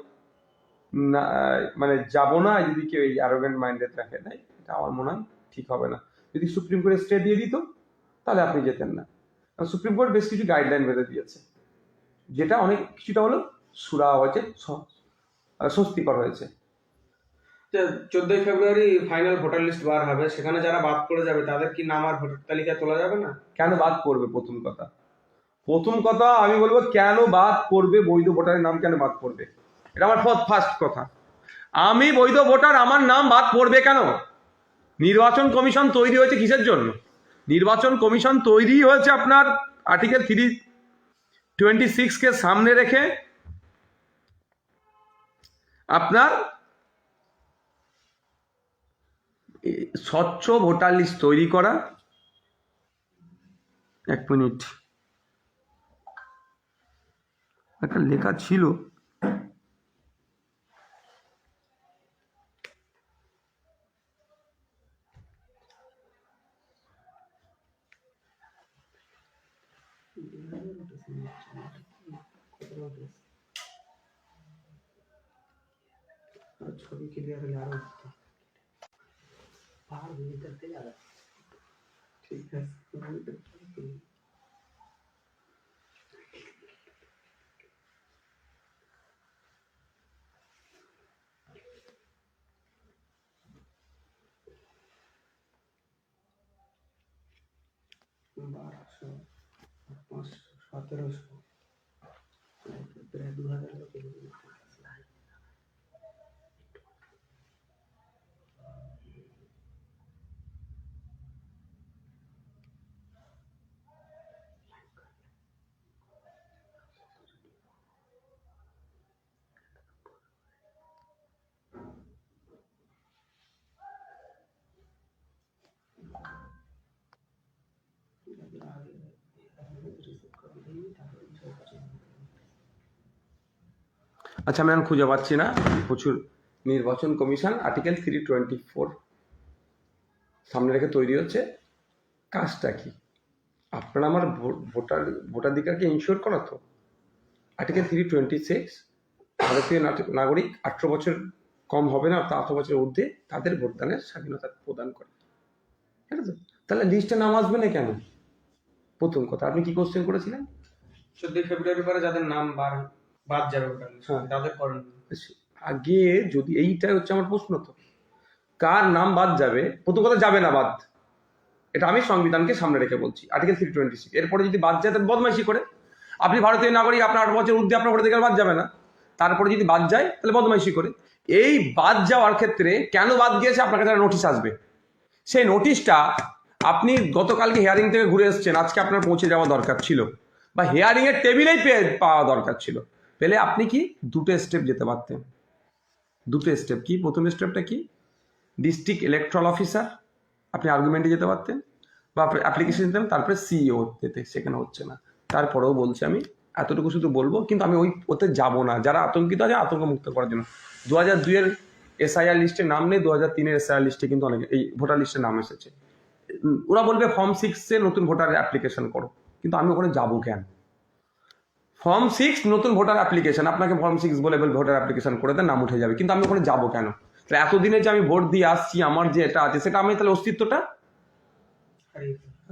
না, মানে যাবো না, যদি কেউ এই অ্যারোগেন্ট মাইন্ডেড রেখে দেয়, এটা আমার মনে হয় ঠিক হবে না। যদি সুপ্রিম কোর্ট স্টে দিয়ে দিত তাহলে আপনি যেতেন না। সুপ্রিম কোর্ট বেশ কিছু গাইডলাইন বেঁধে দিয়েছে, যেটা অনেক কিছুটা হলো সুরা হয়েছে, স্বস্তিকর হয়েছে। 14 ফেব্রুয়ারি ফাইনাল ভোটার লিস্ট বার হবে, সেখানে যারা বাদ পড়ে যাবে তাদের কি নাম আর ভোটার তালিকায় তোলা যাবে না? কেন বাদ পড়বে? প্রথম কথা আমি বলবো, কেন বাদ পড়বে? বৈধ ভোটারের নাম কেন বাদ পড়বে? এটা আমার ফার্স্ট কথা। আমি বৈধ ভোটার, আমার নাম বাদ পড়বে কেন? নির্বাচন কমিশন তৈরি হয়েছে কিসের জন্য? নির্বাচন কমিশন তৈরি হয়েছে আপনার আর্টিকেল 326-কে সামনে রেখে আপনার স্বচ্ছ ভোটার লিস্ট তৈরি করা। 1 মিনিট, একটা লেখা ছিল, ছবি ক্লিয়ার হলে আরো ঠিক আছে। বারোশো, 500, 1700, প্রায় 2000 লোকের। আচ্ছা, আমি এখন খুঁজে পাচ্ছি না। প্রচুর নির্বাচন কমিশন আর্টিকেল 324 সামনে রেখে তৈরি হচ্ছে। কাজটা কি? আপনার আমার ভোটাধিকারকে ইনশিওর করা তো। আর্টিকেল 326 ভারতীয় নাগরিক 18 বছর কম হবে না, অর্থাৎ 18 বছরের ঊর্ধ্বে তাদের ভোটদানের স্বাধীনতা প্রদান করে। ঠিক আছে? তাহলে লিস্টে নাম আসবে না কেন? প্রথম কথা, আপনি কি কোশ্চেন করেছিলেন? 14 ফেব্রুয়ারি পরে যাদের নাম বাদ যাবে ভোটার লিস্ট হ্যাঁ। তাদের করণীয়। আগে যদি এইটাই হচ্ছে আমার প্রশ্ন, তো কার নাম বাদ যাবে? প্রথম কথা, যাবে না বাদ, এটা আমি সংবিধানকে সামনে রেখে বলছি, আর্টিকেল 326। এরপরে যদি বাদ যায় তাহলে বদমাইশি করে। আপনি ভারতীয় নাগরিক, আপনার 18 বছর ঊর্ধ্বে আপনার ভোটাধিকার বাদ যাবে না। তারপরে যদি বাদ যায় তাহলে বদমাইশি করে। এই বাদ যাওয়ার ক্ষেত্রে কেন বাদ গিয়েছে আপনার কাছে নোটিশ আসবে। সেই নোটিশটা আপনি গতকালকে হিয়ারিং থেকে ঘুরে এসেছেন, আজকে আপনার পৌঁছে যাওয়া দরকার ছিল, বা হিয়ারিং এর টেবিলেই পাওয়া দরকার ছিল। পেলে আপনি কি দুটো স্টেপ যেতে পারতেন। দুটো স্টেপ কি? প্রথম স্টেপটা কি? ডিস্ট্রিক্ট ইলেকট্রাল অফিসার, আপনি আর্গুমেন্টে যেতে পারতেন বা অ্যাপ্লিকেশন দিতেন, তারপরে সিইও যেতে, সেখানে হচ্ছে না। তারপরেও বলছি, আমি এতটুকু শুধু বলবো, কিন্তু আমি ওতে যাব না। যারা আতঙ্কিত আছে আতঙ্ক মুক্ত করার জন্য 2002-এর এসআইআর লিস্টে নাম নেই, 2003-এর এসআইআর লিস্টে কিন্তু অনেক এই ভোটার লিস্টে নাম এসেছে। ওরা বলবে ফর্ম 6-এ নতুন ভোটার অ্যাপ্লিকেশন করো, কিন্তু আমি ওখানে যাবো কেন? ফর্ম 6 নতুন ভোটার অ্যাপ্লিকেশন, আপনাকে ফর্ম 6 বলে ভোটার অ্যাপ্লিকেশন করে দেন, নাম উঠে যাবে, কিন্তু আমি ওখানে যাবো কেন? তাহলে এতদিনে যে আমি ভোট দিয়ে আসছি, আমার যে এটা আছে সেটা আমি তাহলে অস্তিত্বটা,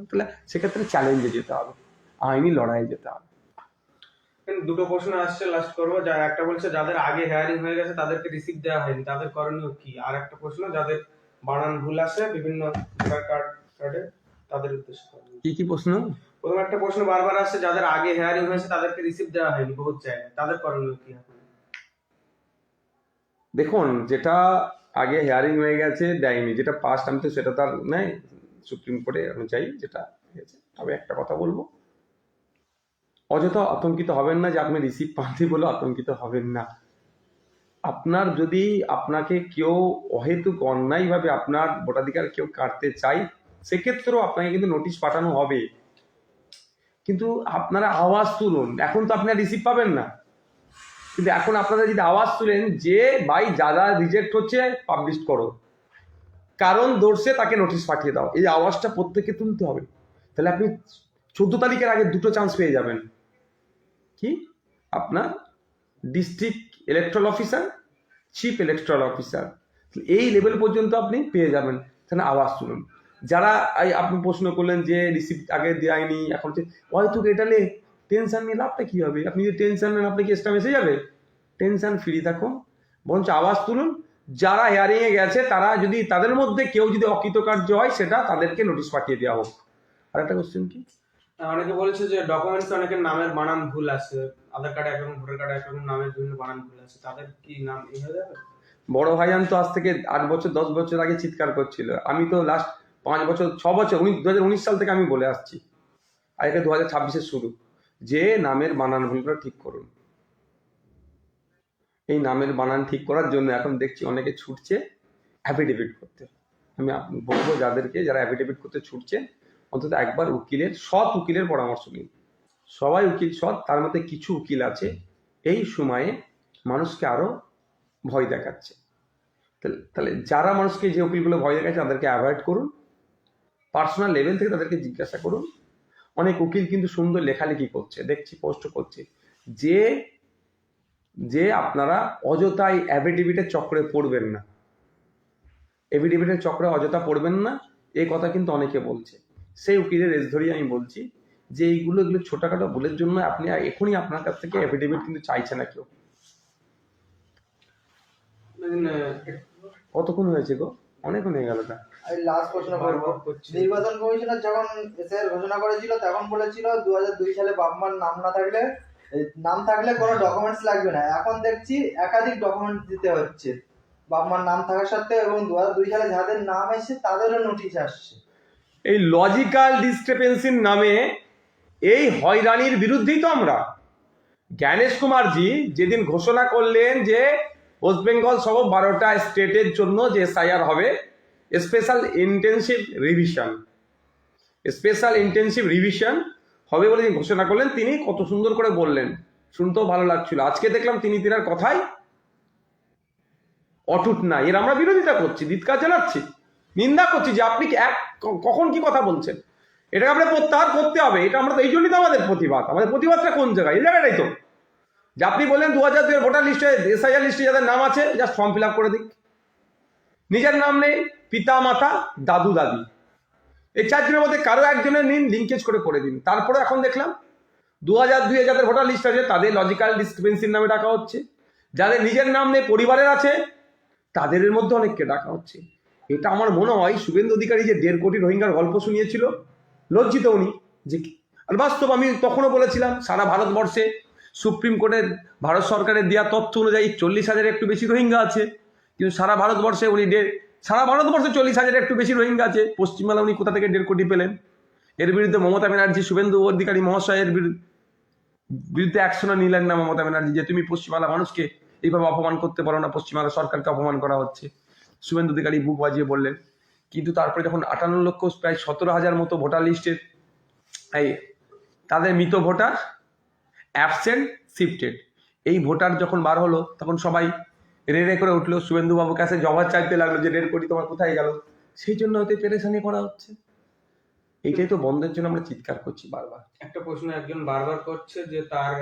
তাহলে সেক্ষেত্রে চ্যালেঞ্জে যেতে হবে, আইনি লড়াইয়ে যেতে হবে। দুটো প্রশ্ন আসছে, লাস্ট করবো। যা একটা বলছে যাদের আগে হিয়ারিং হয়ে গেছে তাদেরকে রিসিভ দেওয়া হয়নি, তাদের করণীয় কি? আর একটা প্রশ্ন, যাদের বানান ভুল আসে বিভিন্ন ভোটার কার্ডে, তাদের উদ্দেশ্যে করণীয় কি কি প্রশ্ন? প্রথম একটা প্রশ্ন বারবার আসছে, যাদের আগে হিয়ারিং হয়েছে তাদেরকে রিসিভ দেওয়া হয়নি বহুত জায়গায়, তাদের করণীয় কি এখন? দেখুন, যেটা আগে হিয়ারিং হয়ে গেছে দেয়নি, যেটা পাস্ট, আমি তো সেটা তার নেই, সুপ্রিম কোর্টে অনুযায়ী যেটা হয়েছে। তবে একটা কথা বলবো, অযথা আতঙ্কিত হবেন না যে আপনি রিসিভ পাননি বলে আতঙ্কিত হবেন না। আপনার যদি আপনাকে কেউ অহেতুক অন্যায়ভাবে আপনার ভোটাধিকার কেউ কাটতে চাই, সেক্ষেত্রেও আপনাকে কিন্তু নোটিশ পাঠানো হবে। কিন্তু আপনারা আওয়াজ তুলুন, এখন তো আপনারা রিসিভ পাবেন না, কিন্তু এখন আপনারা যদি আওয়াজ তুলেন যে ভাই যারা রিজেক্ট হচ্ছে পাবলিশ করো, কারণ দর্শে তাকে নোটিশ পাঠিয়ে দাও, এই আওয়াজটা প্রত্যেককে তুলতে হবে। তাহলে আপনি 14 তারিখের আগে দুটো চান্স পেয়ে যাবেন। কি? আপনার district electoral officer, chief electoral officer, এই লেভেল পর্যন্ত আপনি পেয়ে যাবেন। তাহলে আওয়াজ তুলুন। যারা আপনি প্রশ্ন করলেন যে রিসিপ্ট আগে দেয়নি, এখন হয়তো এটালে টেনশন নিয়ে লাভটা কি হবে? আপনি যদি টেনশন নেন, আপনি কি এক্সট্রা মেসে যাবে? টেনশন ফ্রি থাকুন, বরঞ্চ আওয়াজ তুলুন। যারা হিয়ারিং এ গেছে তারা যদি, তাদের মধ্যে কেউ যদি অকৃতকার্য হয়, সেটা তাদেরকে নোটিশ পাঠিয়ে দেওয়া হোক। আর একটা কোশ্চেন কি? অনেকে বলছে যে ডকুমেন্টস অনেকের নামের বানান ভুল আছে, আধার কার্ডে একরকম, ভোটার কার্ডে একরকম, নামের বিভিন্ন বানান ভুল আছে, তাদের কি নাম এই হয়ে যাবে? বড় ভাইজান তো আজ থেকে 8 বছর 10 বছর আগে চিৎকার করছিল। আমি তো লাস্ট 5 বছর 6 বছর 2019 সাল থেকে আমি বলে আসছি, আজকে 2026-এর শুরু, যে নামের বানান ভুলগুলো ঠিক করুন। এই নামের বানান ঠিক করার জন্য এখন দেখছি অনেকে ছুটছে অ্যাফিডেভিট করতে। আমি বলবো যাদেরকে, যারা অ্যাফিডেভিট করতে ছুটছে, অন্তত একবার উকিলের, সৎ উকিলের পরামর্শ নিন। সবাই উকিল সৎ, তার মধ্যে কিছু উকিল আছে এই সময়ে মানুষকে আরো ভয় দেখাচ্ছে। তাহলে যারা মানুষকে, যে উকিলগুলো ভয় দেখাচ্ছে, তাদেরকে অ্যাভয়েড করুন। পার্সোনাল লেভেল থেকে তাদেরকে জিজ্ঞাসা করুন। অনেক উকিল কিন্তু সুন্দর লেখালেখি করছে, দেখছি পোস্ট করছে, যে আপনারা অযথাই অ্যাফিডেভিটের চক্রে পড়বেন না, এফিডেভিটের চক্রে অযথা পড়বেন না, এই কথা কিন্তু অনেকে বলছে। সেই উকিলের রেস ধরিয়ে আমি বলছি যে এগুলো ছোটখাটো ভুলের জন্য আপনি এখনই আপনার কাছ থেকে এফিডেভিট কিন্তু চাইছে না কেউ। কতক্ষণ হয়েছে গো? অনেকক্ষণ হয়ে গেল। আমি লাস্ট প্রশ্ন করবো, নির্বাচন কমিশনার যখন এসআইআর ঘোষণা করেছিল তখন বলেছিল 2002 সালে বাপমার নাম থাকলে কোনো ডকুমেন্টস লাগবে না। এখন দেখছি একাধিক ডকুমেন্টস দিতে হচ্ছে বাপমার নাম থাকা সত্ত্বেও, এবং 2002 সালে যাদের নাম এসেছে তাদেরও নোটিশ আসছে। এই লজিক্যাল ডিসক্রিপেন্সির নামে এই হয়রানির বিরুদ্ধেই তো আমরা। জ্ঞানেশ কুমারজি যেদিন ঘোষণা করলেন যে ওয়েস্ট বেঙ্গল সহ 12টা স্টেটের জন্য যে এসআইআর হবে, স্পেশাল ইন্টেনসিভ রিভিশন হবে বলে যে ঘোষণা করলেন, তিনি কত সুন্দর করে বললেন, শুনতেও ভালো লাগছিল। আজকে দেখলাম তিনি তিনার কথাই অটুট না, এর আমরা বিরোধিতা করছি, ধিক্কার জানাচ্ছি, নিন্দা করছি যে আপনি কখন কি কথা বলছেন। এটাকে আমরা প্রত্যাহার করতে হবে। এটা আমরা তো এই জন্যই তো আমাদের প্রতিবাদ। আমাদের প্রতিবাদটা কোন জায়গায়? এই জায়গাটাই তো, যে আপনি বললেন 2002 ভোটার লিস্টে, SIR লিস্টে যাদের নাম আছে জাস্ট ফর্ম ফিল আপ করে দিক, নিজের নাম নেই, পিতা মাতা দাদু দাদি, এই 4 জনের মধ্যে কারো একজনের নিন, লিঙ্কেজ করে দিন। তারপরে এখন দেখলাম 2002 যাদের ভোটার লিস্ট আছে তাদের লজিক্যাল ডিসক্রিপেন্সির নামে ডাকা হচ্ছে, যাদের নিজের নাম নেই পরিবারের আছে তাদের মধ্যে অনেককে ডাকা হচ্ছে। এটা আমার মনে হয় শুভেন্দু অধিকারী যে 1.5 কোটি রোহিঙ্গার গল্প শুনিয়েছিল, লজ্জিত উনি যে, আর বাস্তব আমি তখনও বলেছিলাম সারা ভারতবর্ষে সুপ্রিম কোর্টের ভারত সরকারের দেওয়া তথ্য অনুযায়ী 40,000 একটু বেশি রোহিঙ্গা আছে, কিন্তু সারা ভারতবর্ষে উনি 40,000 একটু বেশি রোহিঙ্গা আছে। পশ্চিমবাংলা উনি কোথা থেকে 1.5 কোটি পেলেন? এর বিরুদ্ধে মমতা ব্যানার্জি, শুভেন্দু অধিকারী মহাশয়ের বিরুদ্ধে অ্যাকশনও নিলেন না মমতা ব্যানার্জি, যে তুমি পশ্চিমবাংলা মানুষকে এইভাবে অপমান করতে পারো না, পশ্চিমবাংলা সরকারকে অপমান করা হচ্ছে। শুভেন্দু অধিকারী বুক বাজিয়ে বললেন। কিন্তু তারপরে যখন 58 লক্ষ প্রায় 17,000 মতো ভোটার লিস্টের এই তাদের মৃত ভোটার, অ্যাবসেন্ট, শিফটেড, এই ভোটার যখন বার হলো তখন সবাই রে করে উঠলো, শুভেন্দু বাবুর কাছে জবাব চাইতে লাগলো যে 1.5 কোটি তোমার কোথায় গেল। সেই জন্য হয়তো পেরেশানি করা হচ্ছে। এইটাই তো বন্ধের জন্য আমরা চিৎকার করছি বারবার। একটা প্রশ্ন একজন বারবার করছে যে তার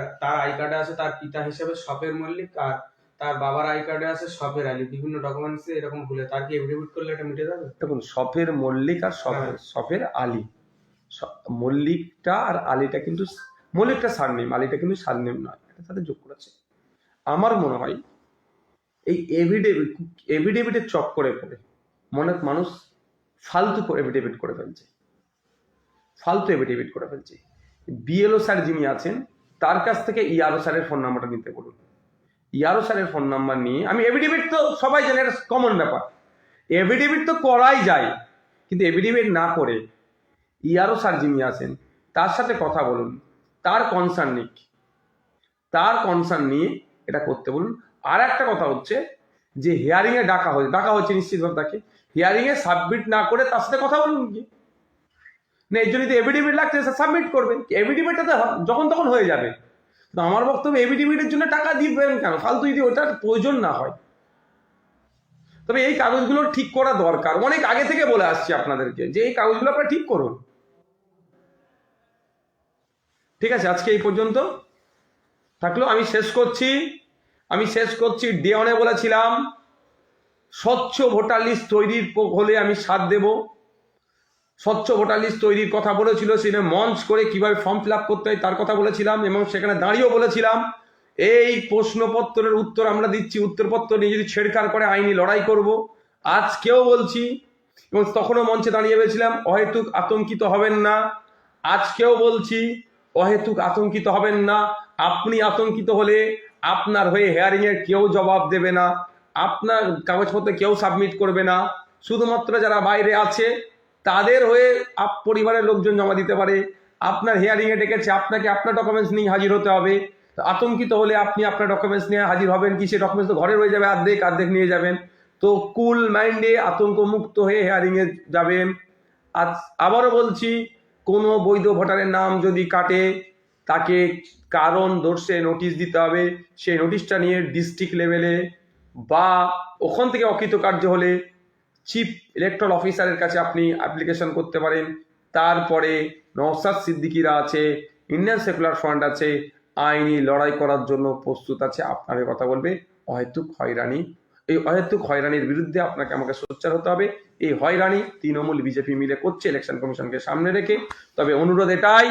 আই কার্ডে আছে তার পিতা হিসেবে শপের মল্লিক, আর তার বাবার আই কার্ডে আছে শপের আলী, বিভিন্ন ডকুমেন্টসে এরকম ভুলে, তার কি এফিডেভিট করলে এটা মিটে যাবে? দেখুন, শপের মল্লিক আর শপের আলী, মল্লিকটা আর আলীটা কিন্তু, মল্লিকটা সারনেম, আলীটা কিন্তু সারনেম নয়, এটা তাদের যোগ করেছে। আমার মনে হয় এই এভিডেভিটের চক্করে পড়ে অনেক মানুষ ফালতু এভিডেভিট করে ফেলছে। BLO স্যার যিনি আছেন তার কাছ থেকে ERO স্যারের ফোন নাম্বারটা নিতে বলুন। ERO স্যারের ফোন নাম্বার নিয়ে, আমি এভিডেভিট তো সবাই জানে, এটা কমন ব্যাপার, এভিডেভিট তো করাই যায়, কিন্তু এভিডেভিট না করে ERO স্যার যিনি আছেন তার সাথে কথা বলুন, তার কনসার্ন নিয়ে এটা করতে বলুন। আর একটা কথা হচ্ছে যে হিয়ারিং এ ডাকা হচ্ছে নিশ্চিতভাবে, তাকে হিয়ারিং এ সাবমিট না করে তার সাথে কথা বলুন কি না, এই জন্য এভিডেভিট লাগছে সাবমিট করবেন, এভিডেভিটটা যখন তখন হয়ে যাবে। তো আমার বক্তব্য, এভিডেভিটের জন্য টাকা দিবেন কেন ফালতু, যদি ওটার প্রয়োজন না হয়। তবে এই কাগজগুলো ঠিক করা দরকার, অনেক আগে থেকে বলে আসছি আপনাদেরকে যে এই কাগজগুলো আপনারা ঠিক করুন। ঠিক আছে, আজকে এই পর্যন্ত থাকলো। আমি শেষ করছি ডে অনে বলেছিলাম স্বচ্ছ ভোটার লিস্ট তৈরির হলে আমি সাথ দেব। স্বচ্ছ ভোটার লিস্ট তৈরির কথা বলেছিল, সেখানে মঞ্চ করে কিভাবে ফর্ম ফিল আপ করতে হয় তার কথা বলেছিলাম, এবং সেখানে দাঁড়িয়েও বলেছিলাম এই প্রশ্নপত্রের উত্তর আমরা দিচ্ছি, উত্তরপত্র নিয়ে যদি ছেড়খাড় করে আইনি লড়াই করব। আজকেও বলছি, এবং তখনও মঞ্চে দাঁড়িয়ে বলেছিলাম অহেতুক আতঙ্কিত হবেন না। আজকেও বলছি অহেতুক আতঙ্কিত হবেন না। আপনি আতঙ্কিত হলে আপনার হয়ে হেয়ারিং এর কেউ জবাব দেবে না, আপনার কাগজপত্র কেউ সাবমিট করবে না, শুধুমাত্র যারা বাইরে আছে তাদের হয়ে পরিবারের লোকজন জমা দিতে পারে। আপনার হিয়ারিং এ ডেকেছে, আপনাকে আপনার ডকুমেন্টস নিয়ে হাজির হতে হবে। আতঙ্কিত হলে আপনি আপনার ডকুমেন্টস নিয়ে হাজির হবেন কি, সে ডকুমেন্টস তো ঘরে রয়ে যাবে, অর্ধেক নিয়ে যাবেন। তো কুল মাইন্ডে আতঙ্ক মুক্ত হয়ে হিয়ারিং এ যাবেন। আবারও বলছি, কোনো বৈধ ভোটারের নাম যদি কাটে তাকে কারণ দর্শে নোটিশ দিতে হবে। সেই নোটিশটা নিয়ে ডিস্ট্রিক্ট লেভেলে বা ওখান থেকে অকৃতকার্য হলে চিফ ইলেকট্রাল অফিসারের কাছে আপনি অ্যাপ্লিকেশন করতে পারেন। তারপরে নওশাদ সিদ্দিকীরা আছে, ইন্ডিয়ান সেকুলার ফ্রন্ট আছে, আইনি লড়াই করার জন্য প্রস্তুত আছে, আপনাকে কথা বলবে। এই অহেতুক হয়রানির বিরুদ্ধে আপনাকে আমাকে সোচ্চার হতে হবে। এই হয়রানি তৃণমূল বিজেপি মিলে করছে ইলেকশন কমিশনকে সামনে রেখে। তবে অনুরোধ এটাই,